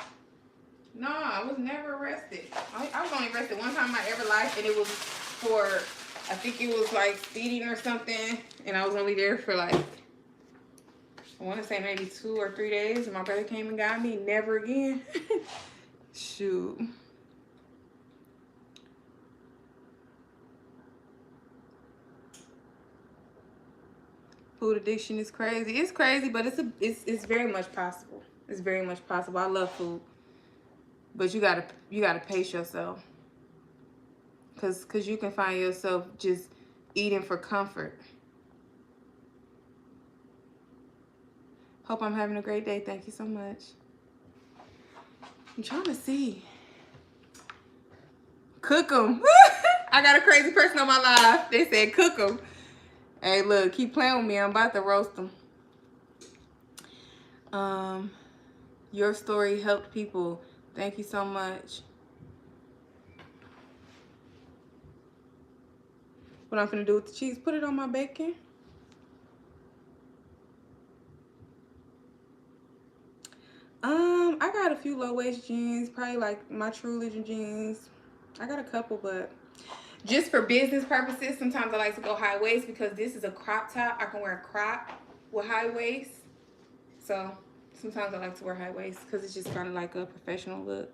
No, I was never arrested. I was only arrested one time in my ever life, and it was for, I think it was like speeding or something, and I was only there for like, I want to say maybe 2 or 3 days, and my brother came and got me. Never again. Shoot. Food addiction is crazy. It's crazy, but it's very much possible. It's very much possible. I love food, but you gotta pace yourself, cause you can find yourself just eating for comfort. Hope I'm having a great day. Thank you so much. I'm trying to see. Cook them. I got a crazy person on my live. They said cook them. Hey, look, keep playing with me. I'm about to roast them. Your story helped people. Thank you so much. What I'm gonna do with the cheese? Put it on my bacon. I got a few low waist jeans, probably like my True Religion jeans. I got a couple, but just for business purposes, sometimes I like to go high waist because this is a crop top. I can wear a crop with high waist. So sometimes I like to wear high waist because it's just kind of like a professional look.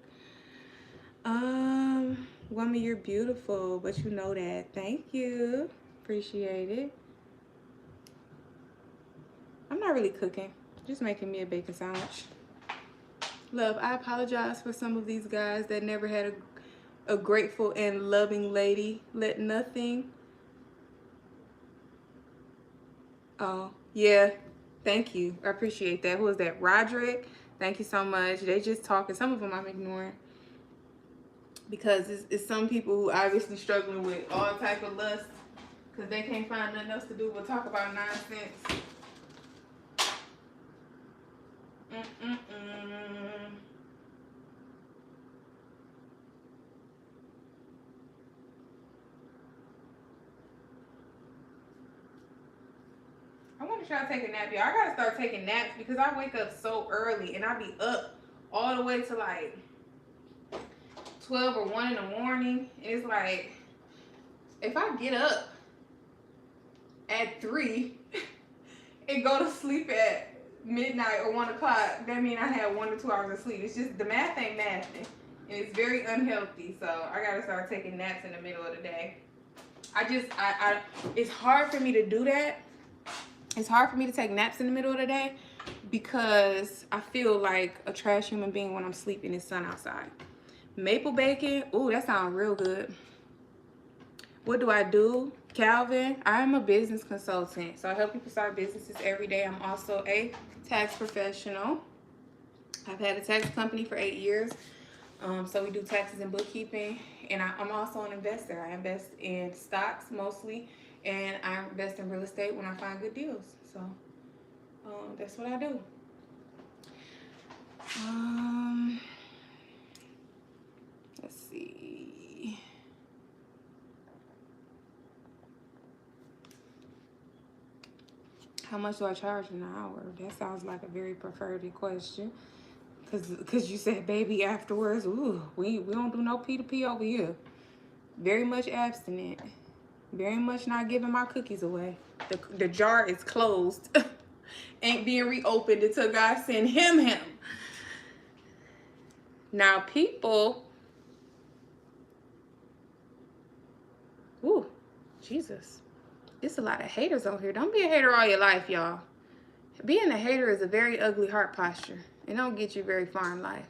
Woman, you're beautiful, but you know that. Thank you. Appreciate it. I'm not really cooking. Just making me a bacon sandwich. Love, I apologize for some of these guys that never had a grateful and loving lady. Let nothing. Oh, yeah. Thank you. I appreciate that. Who is that? Roderick. Thank you so much. They just talking. Some of them I'm ignoring. Because it's some people who obviously struggling with all type of lust. Because they can't find nothing else to do but talk about nonsense. I want to try to take a nap, y'all. I gotta start taking naps because I wake up so early and I be up all the way to like 12 or 1 in the morning. And it's like, if I get up at 3 and go to sleep at midnight or 1 o'clock, that means I had 1 to 2 hours of sleep. It's just the math ain't mathing. And it's very unhealthy. So I gotta start taking naps in the middle of the day. It's hard for me to do that. It's hard for me to take naps in the middle of the day because I feel like a trash human being when I'm sleeping in the sun outside. Maple bacon, ooh, that sounds real good. What do I do? Calvin, I'm a business consultant. So I help people start businesses every day. I'm also a tax professional. I've had a tax company for 8 years. So we do taxes and bookkeeping. And I'm also an investor. I invest in stocks mostly. And I invest in real estate when I find good deals. So that's what I do. Let's see. How much do I charge an hour? That sounds like a very preferred question. Cause you said baby afterwards. Ooh, we don't do no P2P over here. Very much abstinent. Very much not giving my cookies away. The jar is closed. Ain't being reopened until God send him. Now people. Ooh, Jesus. There's a lot of haters on here. Don't be a hater all your life, y'all. Being a hater is a very ugly heart posture. It don't get you very far in life.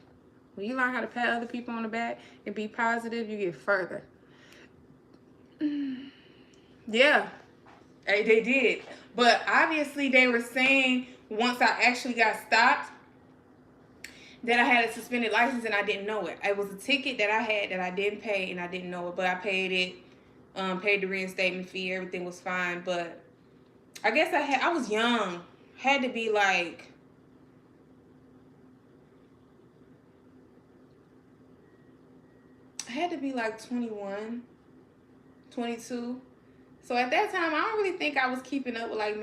When you learn how to pat other people on the back and be positive, you get further. Yeah, they did. But obviously they were saying once I actually got stopped that I had a suspended license and I didn't know it. It was a ticket that I had that I didn't pay and I didn't know it. But I paid it, paid the reinstatement fee. Everything was fine. But I guess I was young. Had to be like had to be like 21, 22. So at that time, I don't really think I was keeping up with like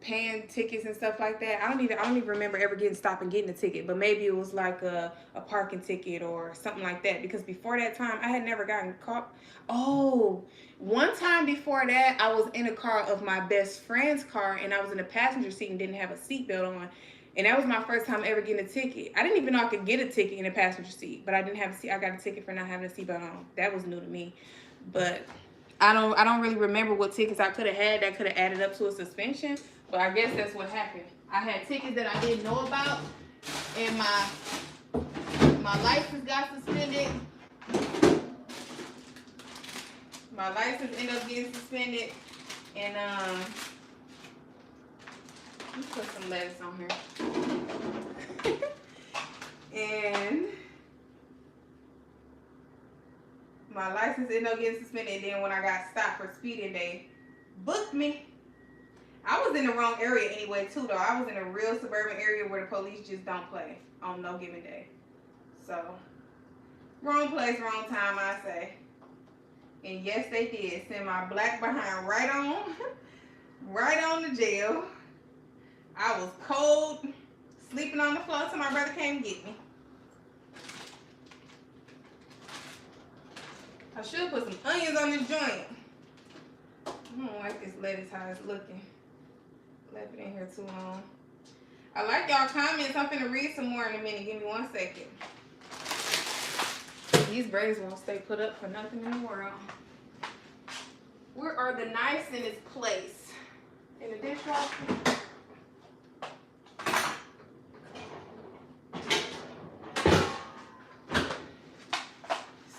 paying tickets and stuff like that. I don't even remember ever stopped and getting a ticket, but maybe it was like a parking ticket or something like that, because before that time I had never gotten caught. Oh, one time before that, I was in a car of my best friend's car, and I was in the passenger seat and didn't have a seatbelt on. And that was my first time ever getting a ticket. I didn't even know I could get a ticket in a passenger seat, but I didn't have a seat. I got a ticket for not having a seatbelt on. That was new to me. But I don't really remember what tickets I could have had that could have added up to a suspension, but I guess that's what happened. I had tickets that I didn't know about, and my license got suspended. My license ended up getting suspended, and let me put some lettuce on here. And my license ended up getting suspended, and then when I got stopped for speeding, they booked me. I was in the wrong area anyway, too, though. I was in a real suburban area where the police just don't play on no given day. So, wrong place, wrong time, I say. And yes, they did send my black behind right on to jail. I was cold, sleeping on the floor till my brother came and get me. I should put some onions on this joint. I don't like this lettuce, how it's looking. Left it in here too long. I like y'all comments. I'm finna read some more in a minute. Give me 1 second. These braids won't stay put up for nothing in the world. Where are the knives in its place? In the dishwasher?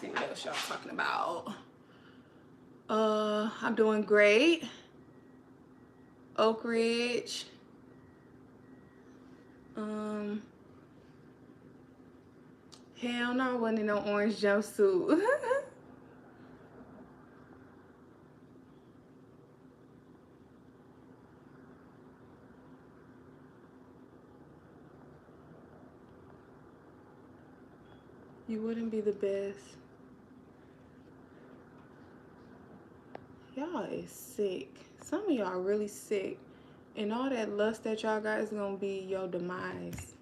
See what else y'all talking about. I'm doing great. Oak Ridge. Hell no, I wasn't in no orange jumpsuit. You wouldn't be the best. Y'all is sick. Some of y'all really sick. And all that lust that y'all got is gonna be your demise.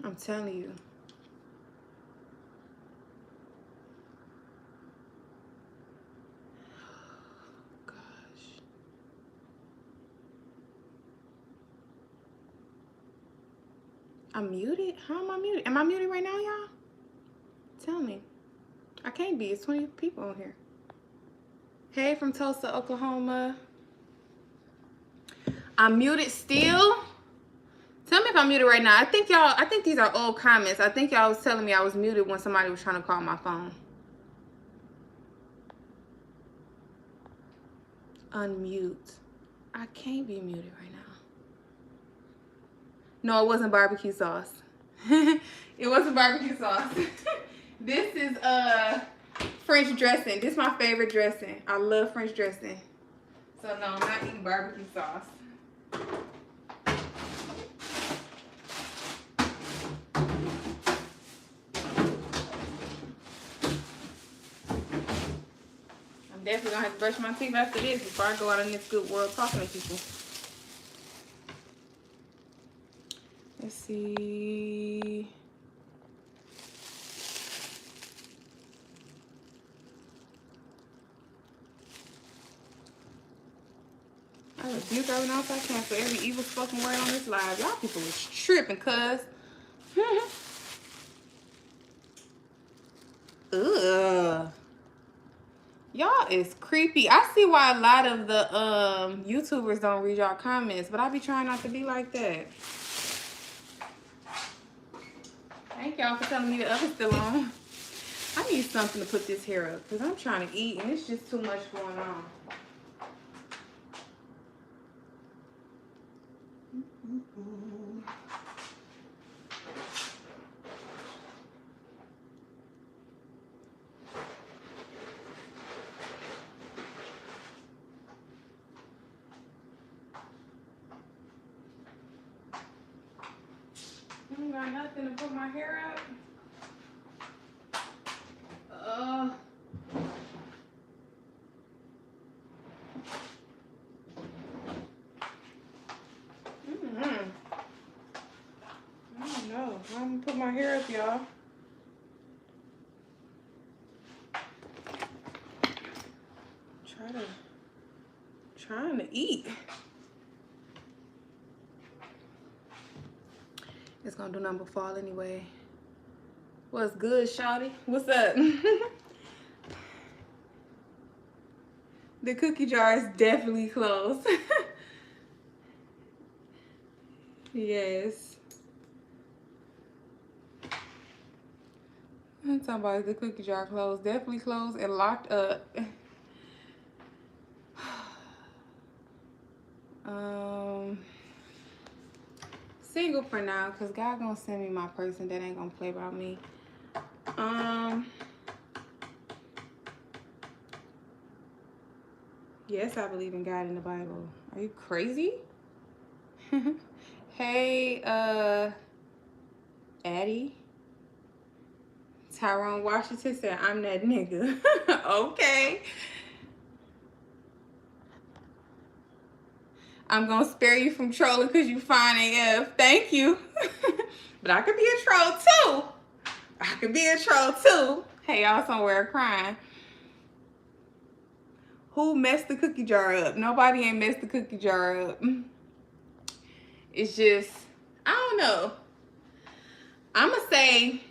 I'm telling you. Gosh. I'm muted? How am I muted? Am I muted right now, y'all? Tell me. I can't be. It's 20 people on here. Hey, from Tulsa, Oklahoma. I'm muted still. Tell me if I'm muted right now. I think these are old comments. I think y'all was telling me I was muted when somebody was trying to call my phone. Unmute. I can't be muted right now. No, it wasn't barbecue sauce. It wasn't barbecue sauce. This is French dressing. This is my favorite dressing. I love French dressing. So no, I'm not eating barbecue sauce. I'm definitely gonna have to brush my teeth after this before I go out in this good world talking to people. Let's see. I rebuke every ounce I can for every evil spoken word on this live. Y'all people is tripping, cuz. Ugh. Y'all is creepy. I see why a lot of the YouTubers don't read y'all comments, but I be trying not to be like that. Thank y'all for telling me the oven's still on. I need something to put this hair up because I'm trying to eat and it's just too much going on. I don't got nothing to put my hair up. I don't know. I'm gonna put my hair up, y'all. Trying to eat. It's gonna do nothing but fall anyway. What's good, shawty? What's up? The cookie jar is definitely closed. Yes. I'm talking about the cookie jar closed. Definitely closed and locked up. Single for now, cause God gonna send me my person that ain't gonna play about me. Yes, I believe in God in the Bible. Are you crazy? Hey, Addie. Tyrone Washington said, I'm that nigga. Okay. I'm gonna spare you from trolling because you fine AF. Thank you. But I could be a troll too. I could be a troll too. Hey, y'all somewhere crying. Who messed the cookie jar up? Nobody ain't messed the cookie jar up. It's just, I don't know. I'ma say,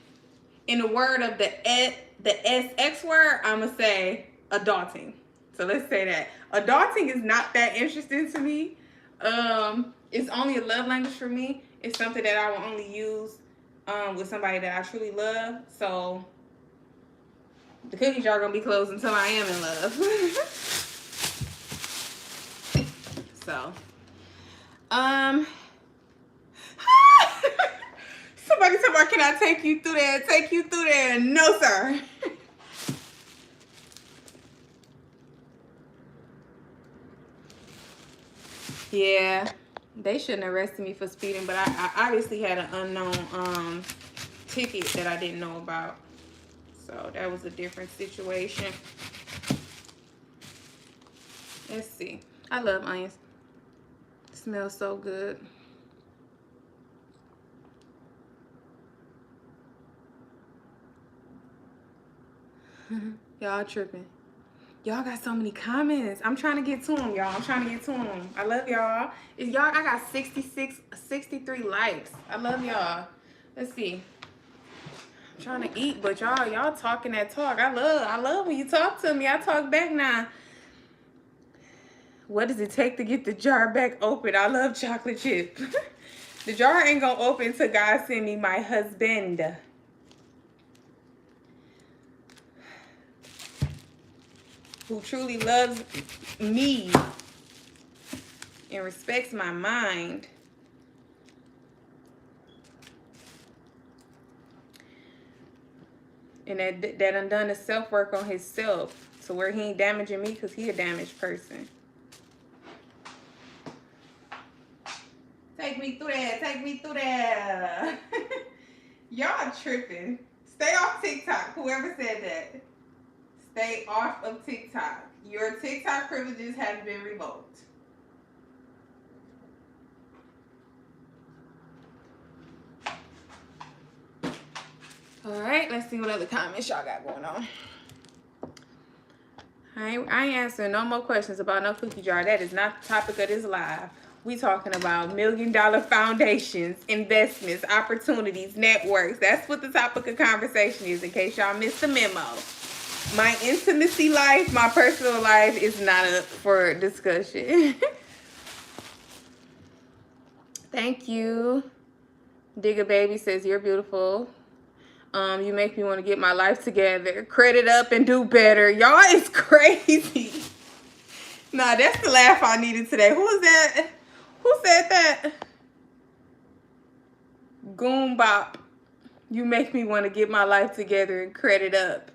in the word of the SX word, I'ma say adulting. So let's say that. Adulting is not that interesting to me. It's only a love language for me. It's something that I will only use with somebody that I truly love. So the cookie jar gonna be closed until I am in love. So, somebody told me, can I take you through there? Take you through there? No, sir. Yeah, they shouldn't have arrested me for speeding, but I obviously had an unknown ticket that I didn't know about. So that was a different situation. Let's see. I love onions. It smells so good. Y'all tripping. Y'all got so many comments. I'm trying to get to them, y'all. I'm trying to get to them. I love y'all. I got 63 likes. I love y'all. Let's see. I'm trying to eat, but y'all talking that talk. I love when you talk to me. I talk back now. What does it take to get the jar back open? I love chocolate chip. The jar ain't gonna open till God send me my husband. Who truly loves me and respects my mind. And that done the self-work on himself to where he ain't damaging me because he a damaged person. Take me through there. Take me through there. Y'all tripping. Stay off TikTok. Whoever said that. Stay off of TikTok. Your TikTok privileges have been revoked. All right, let's see what other comments y'all got going on. I ain't answering no more questions about no cookie jar. That is not the topic of this live. We talking about $1 million foundations, investments, opportunities, networks. That's what the topic of conversation is, in case y'all missed the memo. My intimacy life, my personal life is not up for discussion. Thank you. Digga Baby says, you're beautiful. You make me want to get my life together. Credit up and do better. Y'all is crazy. Nah, that's the laugh I needed today. Who was that? Who said that? Goon Bop. You make me want to get my life together and credit up.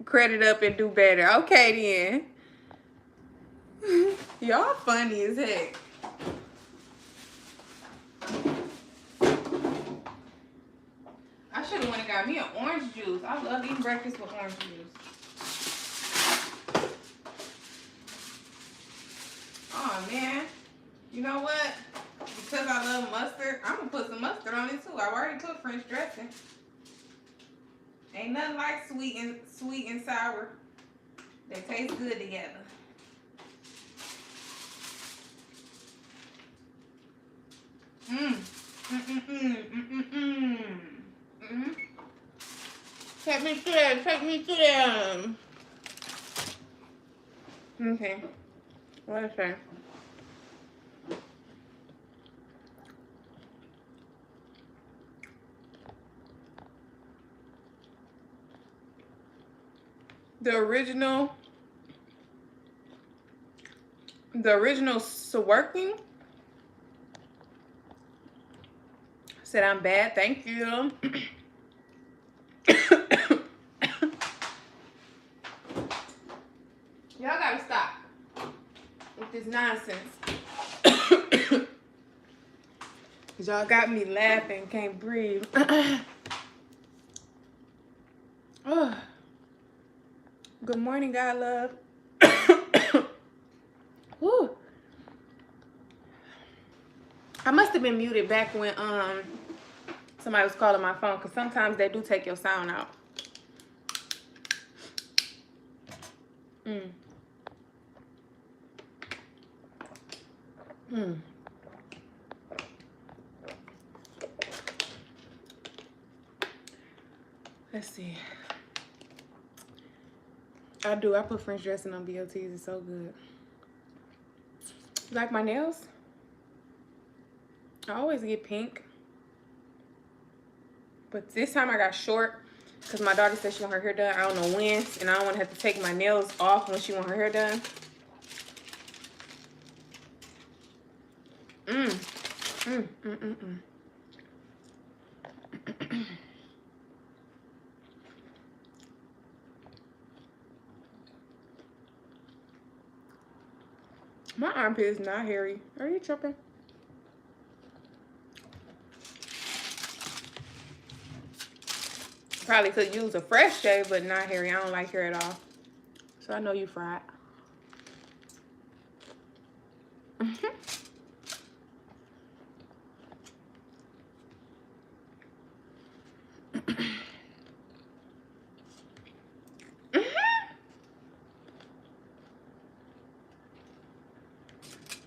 Credit up and do better. Okay, then. Y'all funny as heck. I should have went and got got me an orange juice. I love eating breakfast with orange juice. Oh, man. You know what? Because I love mustard, I'm going to put some mustard on it, too. I already put French dressing. Ain't nothing like sweet and sour. They taste good together. Take me to them. Take me to them. Okay. What is that? The original Swerking said I'm bad. Thank you. Y'all gotta stop with this nonsense. Cause y'all got me laughing, can't breathe. Oh. Good morning, God love. Woo. I must have been muted back when somebody was calling my phone, because sometimes they do take your sound out. Let's see. I do. I put French dressing on BLTs. It's so good. You like my nails? I always get pink. But this time I got short because my daughter said she want her hair done. I don't know when. And I don't want to have to take my nails off when she want her hair done. My armpit is not hairy. Are you tripping? Probably could use a fresh shave, but not hairy. I don't like hair at all. So I know you fried.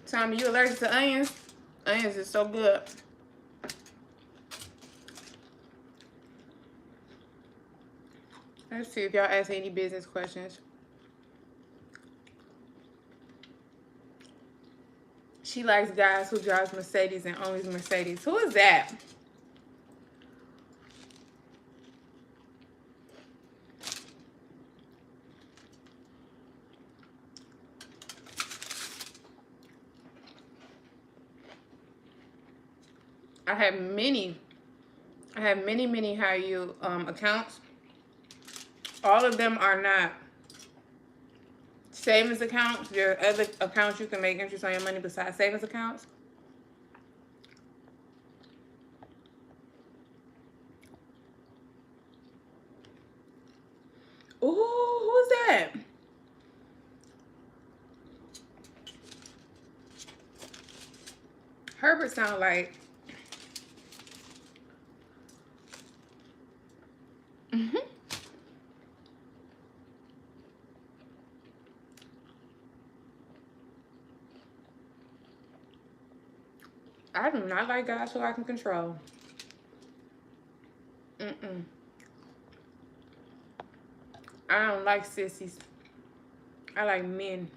Tommy, you allergic to onions? Onions is so good. Let's see if y'all ask any business questions. She likes guys who drives Mercedes and owns Mercedes. Who is that? I have many high yield accounts. All of them are not savings accounts. There are other accounts you can make interest on your money besides savings accounts. Ooh, who's that? Herbert sound like. I do not like guys who I can control. I don't like sissies. I like men.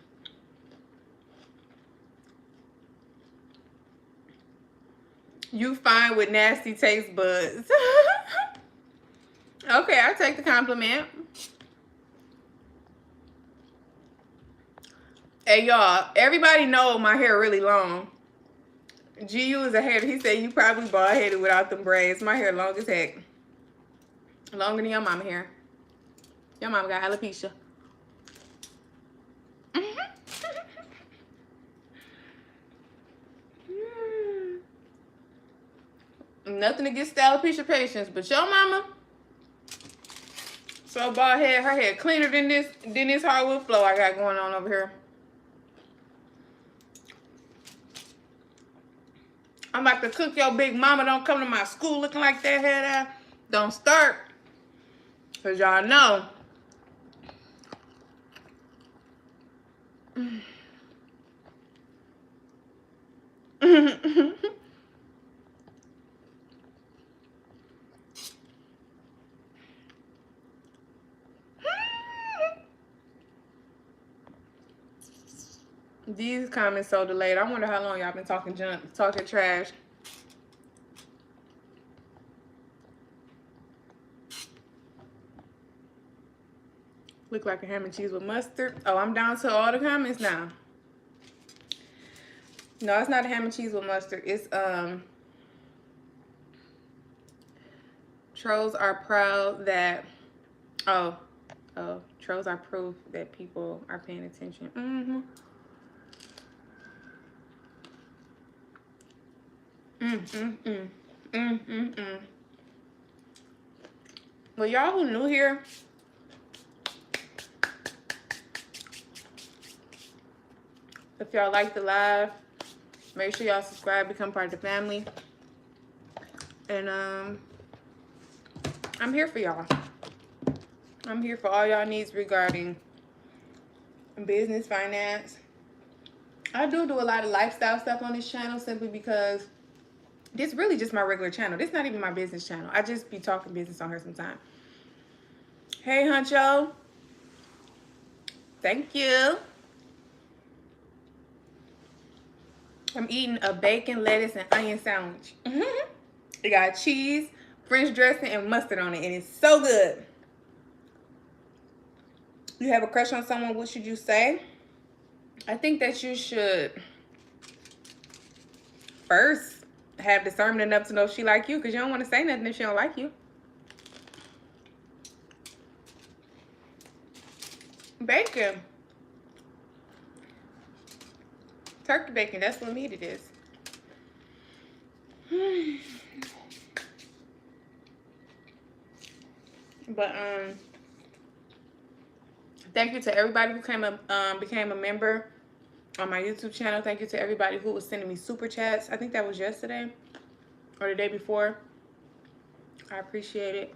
You fine with nasty taste buds. Okay, I'll take the compliment. Hey, y'all, everybody know my hair really long. GU is a hair. He said you probably bald-headed without them braids. My hair long as heck. Longer than your mama hair. Your mama got alopecia. Nothing against the alopecia patients, but your mama, So bald head, her hair cleaner than this hardwood floor I got going on over here. I'm about to cook your big mama. Don't come to my school looking like that head. Don't start. Cause y'all know. These comments so delayed. I wonder how long y'all been talking junk, talking trash. Look like a ham and cheese with mustard. Oh, I'm down to all the comments now. No, it's not a ham and cheese with mustard. It's trolls are proud that trolls are proof that people are paying attention. Well, y'all who new here, if y'all like the live, make sure y'all subscribe, become part of the family. And I'm here for y'all. I'm here for all y'all needs regarding business, finance. I do a lot of lifestyle stuff on this channel simply because this really just my regular channel. This not even my business channel. I just be talking business on here sometimes. Hey, Huncho. Thank you. I'm eating a bacon, lettuce, and onion sandwich. It got cheese, French dressing, and mustard on it, and it's so good. You have a crush on someone, what should you say? I think that you should first have discernment enough to know if she like you, because you don't want to say nothing if she don't like you. Bacon. Turkey bacon, that's what meat it is. But thank you to everybody who became a member on my YouTube channel. Thank you to everybody who was sending me super chats. I think that was yesterday or the day before. I appreciate it.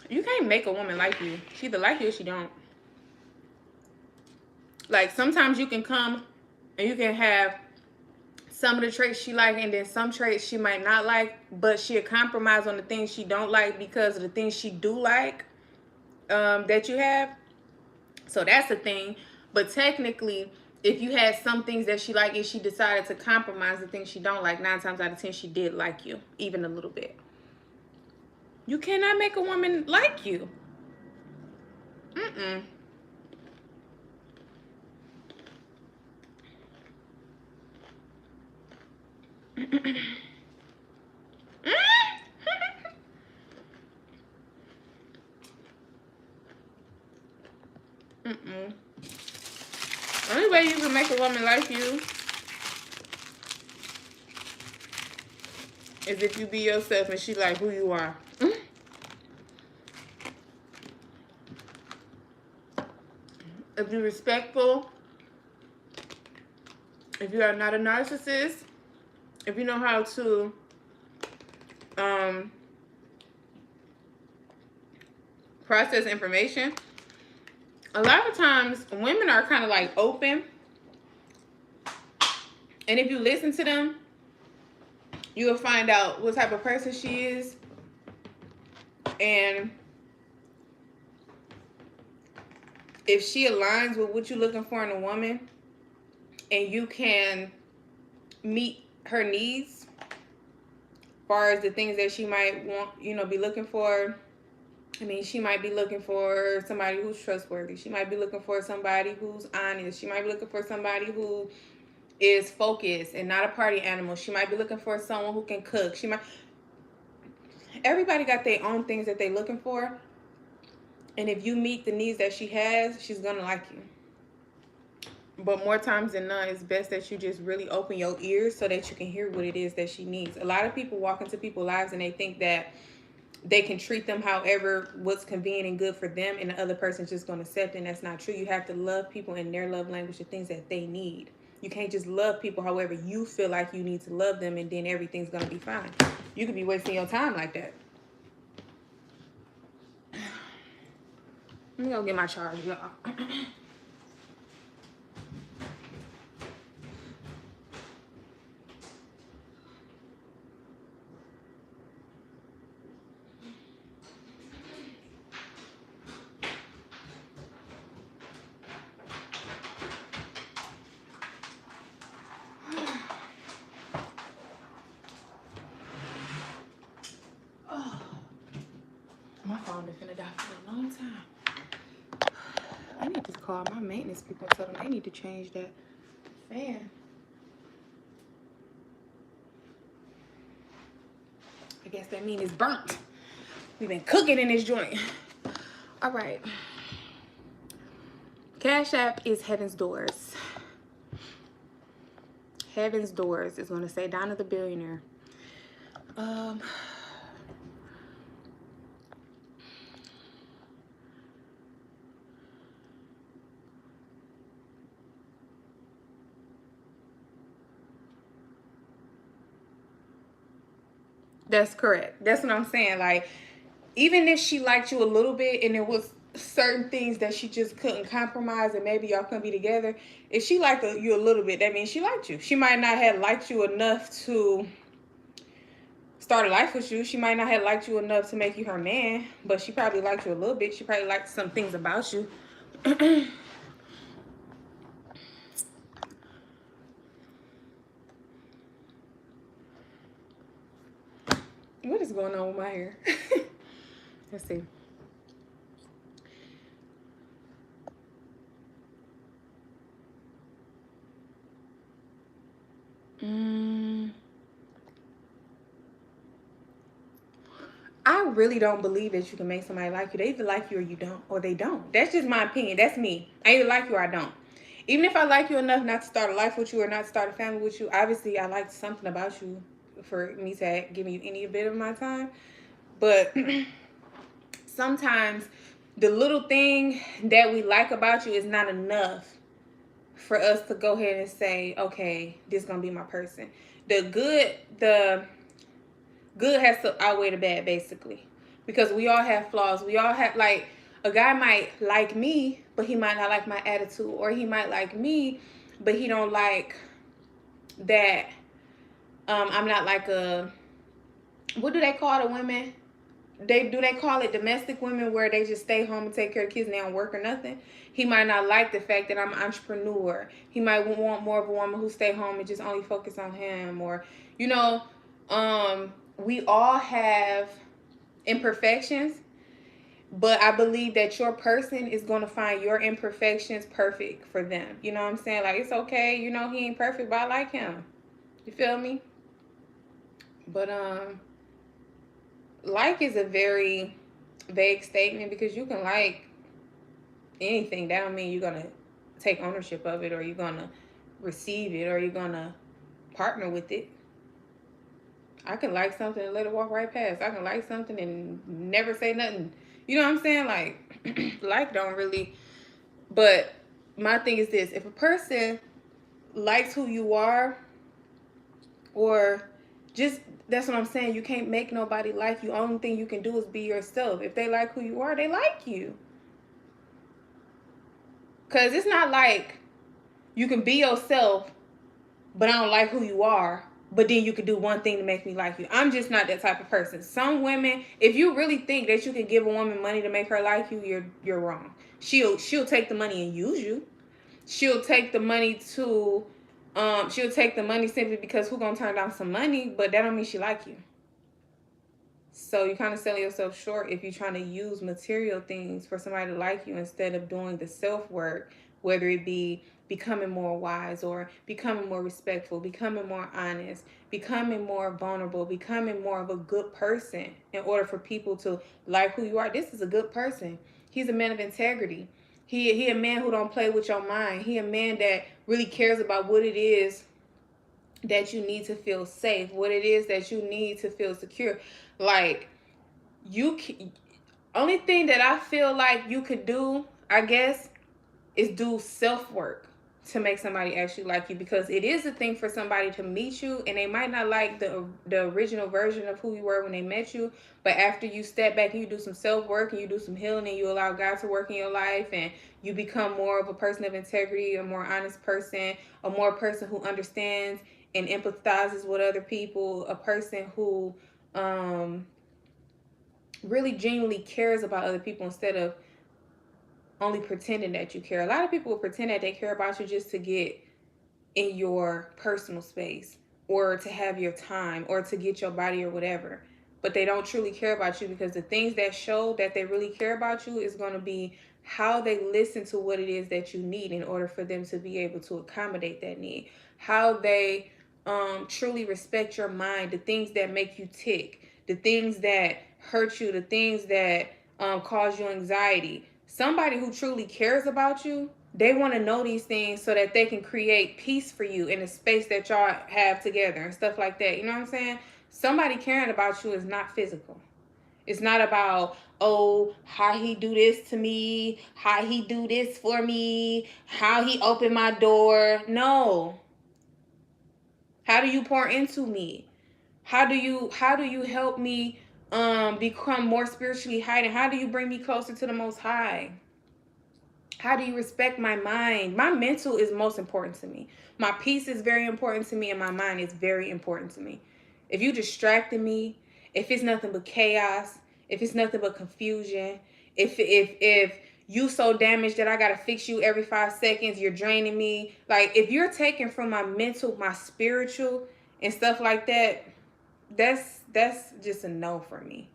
You can't make a woman like you. She either like you or she don't. Like, sometimes you can come and you can have some of the traits she like, and then some traits she might not like, but she'll compromise on the things she don't like because of the things she do like that you have. So that's the thing. But technically, if you had some things that she liked and she decided to compromise the things she don't like, 9 times out of 10 she did like you, even a little bit. You cannot make a woman like you. Only way you can make a woman like you is if you be yourself and she like who you are. If you're respectful, if you are not a narcissist, if you know how to process information. A lot of times women are kind of like open, and if you listen to them, you will find out what type of person she is, and if she aligns with what you're looking for in a woman, and you can meet her needs as far as the things that she might want, be looking for. I mean, she might be looking for somebody who's trustworthy. She might be looking for somebody who's honest. She might be looking for somebody who is focused and not a party animal. She might be looking for someone who can cook. Everybody got their own things that they're looking for. And if you meet the needs that she has, she's going to like you. But more times than not, it's best that you just really open your ears so that you can hear what it is that she needs. A lot of people walk into people's lives and they think that they can treat them however what's convenient and good for them, and the other person's just going to accept it. And that's not true. You have to love people in their love language, the things that they need. You can't just love people however you feel like you need to love them, and then everything's going to be fine. You could be wasting your time like that. Let me go get my charge, y'all. My phone is finna die for a long time. I need to call my maintenance people and tell them they need to change that fan. I guess that means it's burnt. We've been cooking in this joint. All right. Cash App is Heaven's Doors. Heaven's Doors is going to say Donna the Billionaire. That's correct. That's what I'm saying. Like, even if she liked you a little bit and there was certain things that she just couldn't compromise and maybe y'all couldn't be together, if she liked you a little bit, that means she liked you. She might not have liked you enough to start a life with you. She might not have liked you enough to make you her man, but she probably liked you a little bit. She probably liked some things about you. What is going on with my hair? Let's see. I really don't believe that you can make somebody like you. They either like you or you don't, or they don't. That's just my opinion. That's me. I either like you or I don't. Even if I like you enough not to start a life with you or not to start a family with you, obviously I like something about you for me to give you any bit of my time. But sometimes the little thing that we like about you is not enough for us to go ahead and say, okay, this is gonna be my person. The good has to outweigh the bad, basically, because we all have flaws. We all have, like, a guy might like me, but he might not like my attitude, or he might like me, but he don't like that I'm not like a, what do they call the women? They call it domestic women, where they just stay home and take care of kids and they don't work or nothing. He might not like the fact that I'm an entrepreneur. He might want more of a woman who stay home and just only focus on him, or, you know, we all have imperfections, but I believe that your person is going to find your imperfections perfect for them. You know what I'm saying? Like, it's okay, you know, he ain't perfect, but I like him. You feel me? But like is a very vague statement, because you can like anything. That don't mean you're gonna take ownership of it, or you're gonna receive it, or you're gonna partner with it. I can like something and let it walk right past. I can like something and never say nothing. You know what I'm saying? Like, like don't really. But my thing is this: if a person likes who you are, or just, that's what I'm saying, you can't make nobody like you. Only thing you can do is be yourself. If they like who you are, they like you. Because it's not like you can be yourself, but I don't like who you are, but then you can do one thing to make me like you. I'm just not that type of person. Some women, if you really think that you can give a woman money to make her like you, you're wrong. She'll take the money and use you. She'll take the money to she'll take the money simply because who gonna turn down some money, but that don't mean she like you. So you kind of selling yourself short if you're trying to use material things for somebody to like you, instead of doing the self work, whether it be becoming more wise, or becoming more respectful, becoming more honest, becoming more vulnerable, becoming more of a good person, in order for people to like who you are. This is a good person. He's a man of integrity. He a man who don't play with your mind. He a man that really cares about what it is that you need to feel safe, what it is that you need to feel secure. Like, you can, only thing that I feel like you could do, I guess, is do self work to make somebody actually like you, because it is a thing for somebody to meet you and they might not like the original version of who you were when they met you, but after you step back and you do some self work and you do some healing and you allow God to work in your life and you become more of a person of integrity, a more honest person, a more person who understands and empathizes with other people, a person who um really genuinely cares about other people instead of only pretending that you care. A lot of people will pretend that they care about you just to get in your personal space or to have your time or to get your body or whatever. But they don't truly care about you, because the things that show that they really care about you is going to be how they listen to what it is that you need in order for them to be able to accommodate that need. How they truly respect your mind, the things that make you tick, the things that hurt you, the things that cause you anxiety. Somebody who truly cares about you, they want to know these things so that they can create peace for you in the space that y'all have together and stuff like that. You know what I'm saying? Somebody caring about you is not physical. It's not about, oh, how he do this to me, how he do this for me, how he opened my door. No. How do you pour into me? How do you help me become more spiritually heightened? How do you bring me closer to the most high? How do you respect my mind? My mental is most important to me. My peace is very important to me, and my mind is very important to me. If you distracting me, if it's nothing but chaos, if it's nothing but confusion, if you so damaged that I gotta fix you every 5 seconds, you're draining me. Like if you're taking from my mental, my spiritual, and stuff like that, that's just a no for me.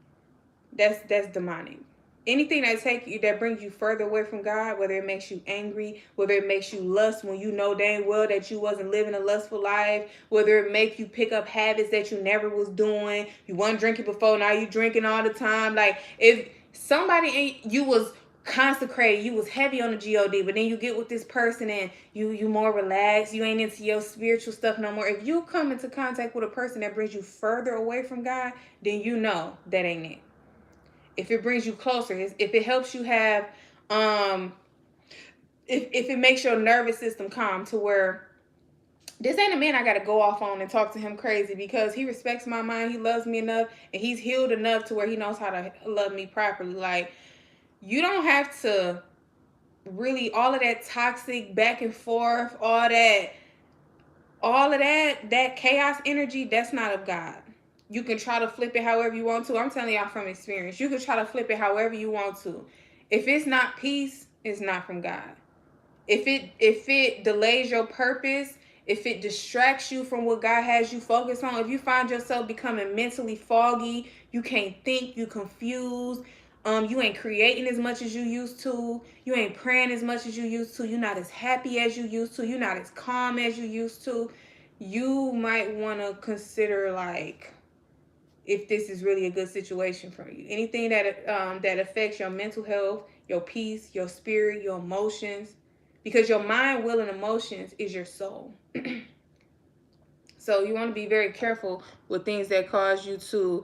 That's demonic. Anything that brings you further away from God, whether it makes you angry, whether it makes you lust when you know dang well that you wasn't living a lustful life, whether it makes you pick up habits that you never was doing, you weren't drinking before, now you drinking all the time. Like if somebody ain't, you was consecrated, you was heavy on the God, but then you get with this person and you more relaxed, you ain't into your spiritual stuff no more. If you come into contact with a person that brings you further away from God, then you know that ain't it. If it brings you closer, if it helps you have um if it makes your nervous system calm to where this ain't a man I gotta go off on and talk to him crazy, because he respects my mind, he loves me enough, and he's healed enough to where he knows how to love me properly. Like you don't have to really all of that toxic back and forth, all of that chaos energy, that's not of God. You can try to flip it however you want to. I'm telling y'all from experience. You can try to flip it however you want to. If it's not peace, it's not from God. If it delays your purpose, if it distracts you from what God has you focused on, if you find yourself becoming mentally foggy, you can't think, you confused, you ain't creating as much as you used to, you ain't praying as much as you used to, you're not as happy as you used to, you're not as calm as you used to, you might want to consider like if this is really a good situation for you. Anything that affects your mental health, your peace, your spirit, your emotions, because your mind, will, and emotions is your soul. So you want to be very careful with things that cause you to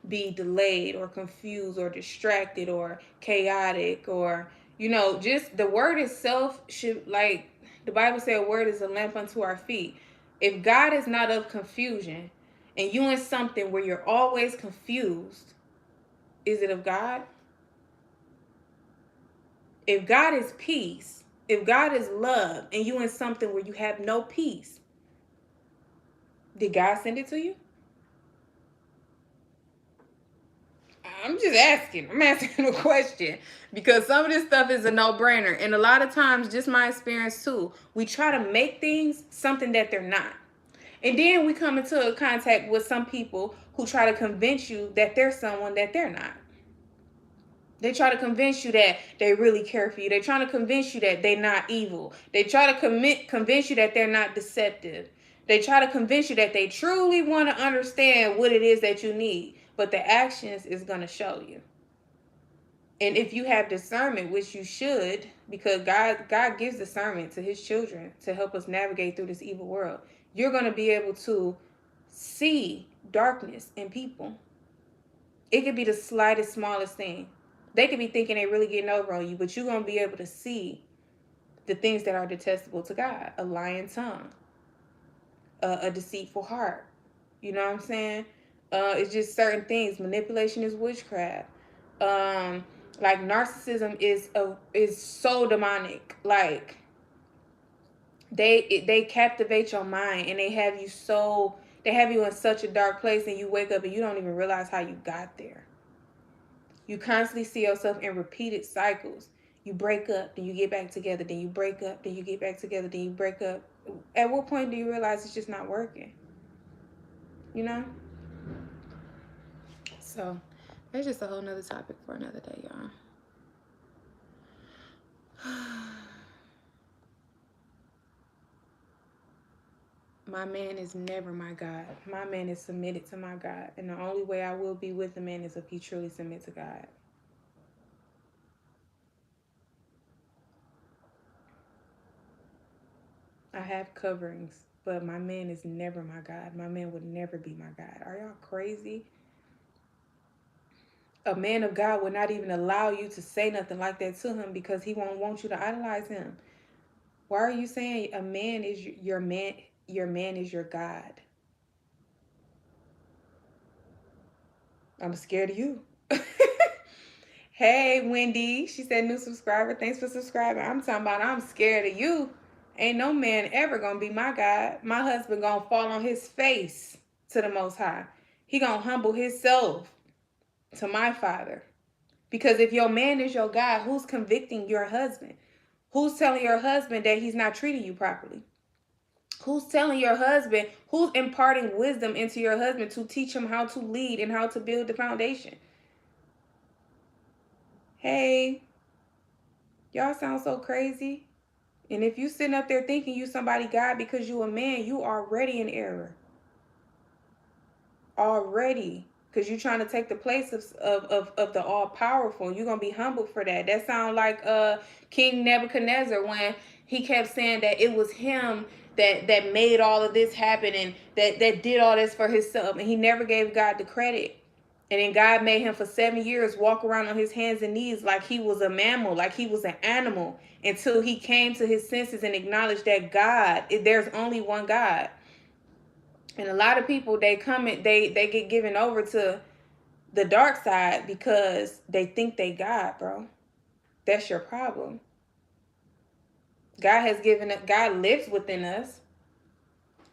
be delayed or confused or distracted or chaotic, or just the word itself should, like the Bible said, a word is a lamp unto our feet. If God is not of confusion and you in something where you're always confused, is it of God? If God is peace, if God is love, and you in something where you have no peace, did God send it to you? I'm just asking. I'm asking a question, because some of this stuff is a no-brainer. And a lot of times, just my experience too, we try to make things something that they're not. And then we come into contact with some people who try to convince you that they're someone that they're not. They try to convince you that they really care for you. They try to convince you that they're not evil. They try to convince you that they're not deceptive. They try to convince you that they truly want to understand what it is that you need. But the actions is going to show you. And if you have discernment, which you should, because God gives discernment to his children to help us navigate through this evil world, you're going to be able to see darkness in people. It could be the slightest, smallest thing. They could be thinking they really getting over on you, but you're going to be able to see the things that are detestable to God. A lying tongue, a deceitful heart. You know what I'm saying? It's just certain things. Manipulation is witchcraft. Um, like narcissism is so demonic. Like they captivate your mind, and they have you in such a dark place, and you wake up and you don't even realize how you got there. You constantly see yourself in repeated cycles. You break up, then you get back together, then you break up, then you get back together, then you break up. At what point do you realize it's just not working? You know? So that's just a whole nother topic for another day, y'all. My man is never my God. My man is submitted to my God. And the only way I will be with the man is if he truly submits to God. I have coverings, but my man is never my God. My man would never be my God. Are y'all crazy? A man of God would not even allow you to say nothing like that to him because he won't want you to idolize him. Why are you saying a man is your man? Your man is your God. I'm scared of you. Hey, Wendy. She said new subscriber. Thanks for subscribing. I'm talking about I'm scared of you. Ain't no man ever gonna be my God. My husband gonna fall on his face to the Most High. He gonna humble himself to my Father. Because if your man is your God, who's convicting your husband? Who's telling your husband that he's not treating you properly? Who's telling your husband, who's imparting wisdom into your husband to teach him how to lead and how to build the foundation? Hey, y'all sound so crazy. And if you sitting up there thinking you somebody God because you a man, you already in error. Already. Because you're trying to take the place of the all-powerful. You're going to be humbled for that. That sounds like King Nebuchadnezzar when he kept saying that it was him that made all of this happen and that did all this for himself. And he never gave God the credit. And then God made him for 7 years walk around on his hands and knees like he was a mammal, like he was an animal, until he came to his senses and acknowledged that there's only one God. And a lot of people, they get given over to the dark side because they think they God, bro. That's your problem. God lives within us.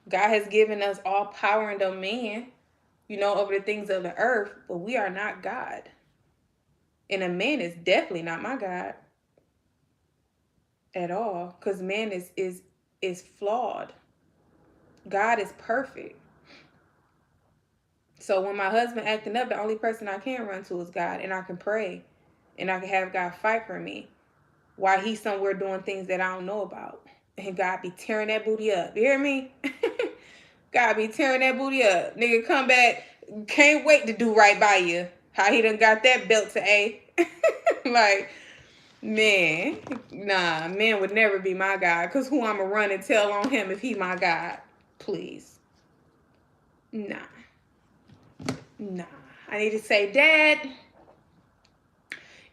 God has given us all power and dominion, over the things of the earth, but we are not God. And a man is definitely not my God at all, because man is flawed. God is perfect. So when my husband acting up, the only person I can run to is God, and I can pray, and I can have God fight for me while he's somewhere doing things that I don't know about, and God be tearing that booty up. You hear me? God be tearing that booty up. Nigga come back, can't wait to do right by you. How he done got that belt to A. Like, man, nah, man would never be my God, because who I'ma run and tell on him if he my God? Please. Nah. I need to say, Dad,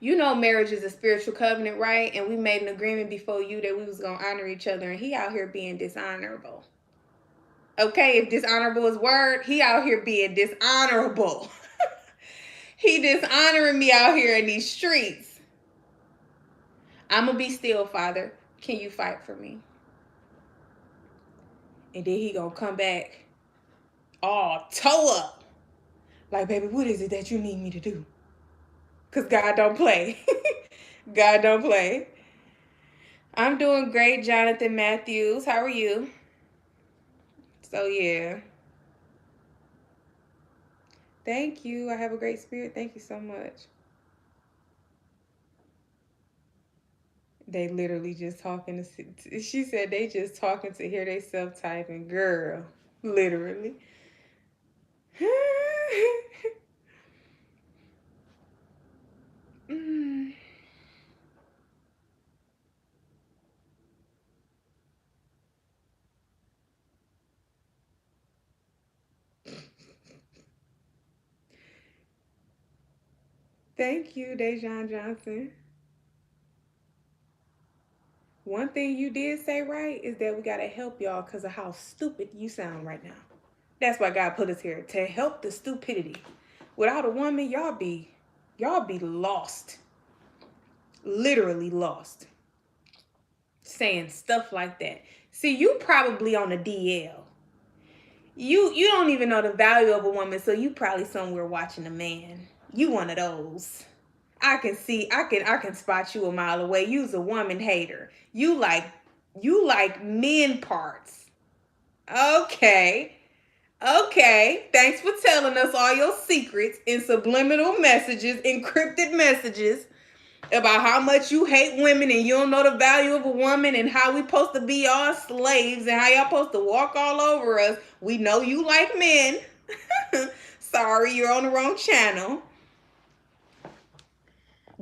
marriage is a spiritual covenant, right? And we made an agreement before you that we was going to honor each other, and he out here being dishonorable. Okay, if dishonorable is word, he out here being dishonorable. He dishonoring me out here in these streets. I'm going to be still, Father. Can you fight for me? And then he going to come back all toe up. Like, baby, what is it that you need me to do? Because God don't play. God don't play. I'm doing great, Jonathan Matthews. How are you? So, yeah. Thank you. I have a great spirit. Thank you so much. They literally just talking to, she said they just talking to hear they self-typing. Girl, literally. Thank you, Dejan Johnson. One thing you did say right is that we gotta help y'all because of how stupid you sound right now. That's why God put us here to help the stupidity. Without a woman, y'all be lost, literally lost, saying stuff like that. See, you probably on the DL. You don't even know the value of a woman, so you probably somewhere watching a man. You one of those. I can spot you a mile away. You's a woman hater. You like men parts. Okay. Okay. Thanks for telling us all your secrets in subliminal messages, encrypted messages about how much you hate women and you don't know the value of a woman and how we supposed to be all slaves and how y'all supposed to walk all over us. We know you like men. Sorry, you're on the wrong channel.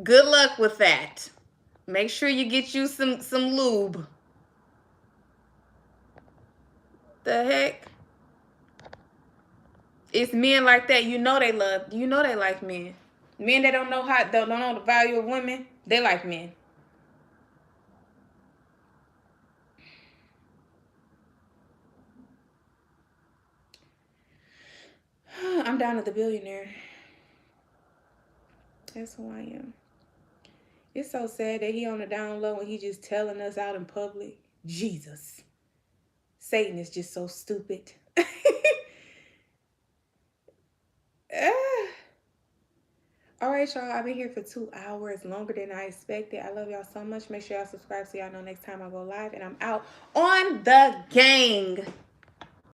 Good luck with that. Make sure you get you some lube. The heck? It's men like that. You know they like men. Men that don't know the value of women, they like men. I'm Donnathebillionaire. That's who I am. It's so sad that he on the down low and he just telling us out in public. Jesus. Satan is just so stupid. All right, y'all. I've been here for 2 hours, longer than I expected. I love y'all so much. Make sure y'all subscribe so y'all know next time I go live. And I'm out on the gang.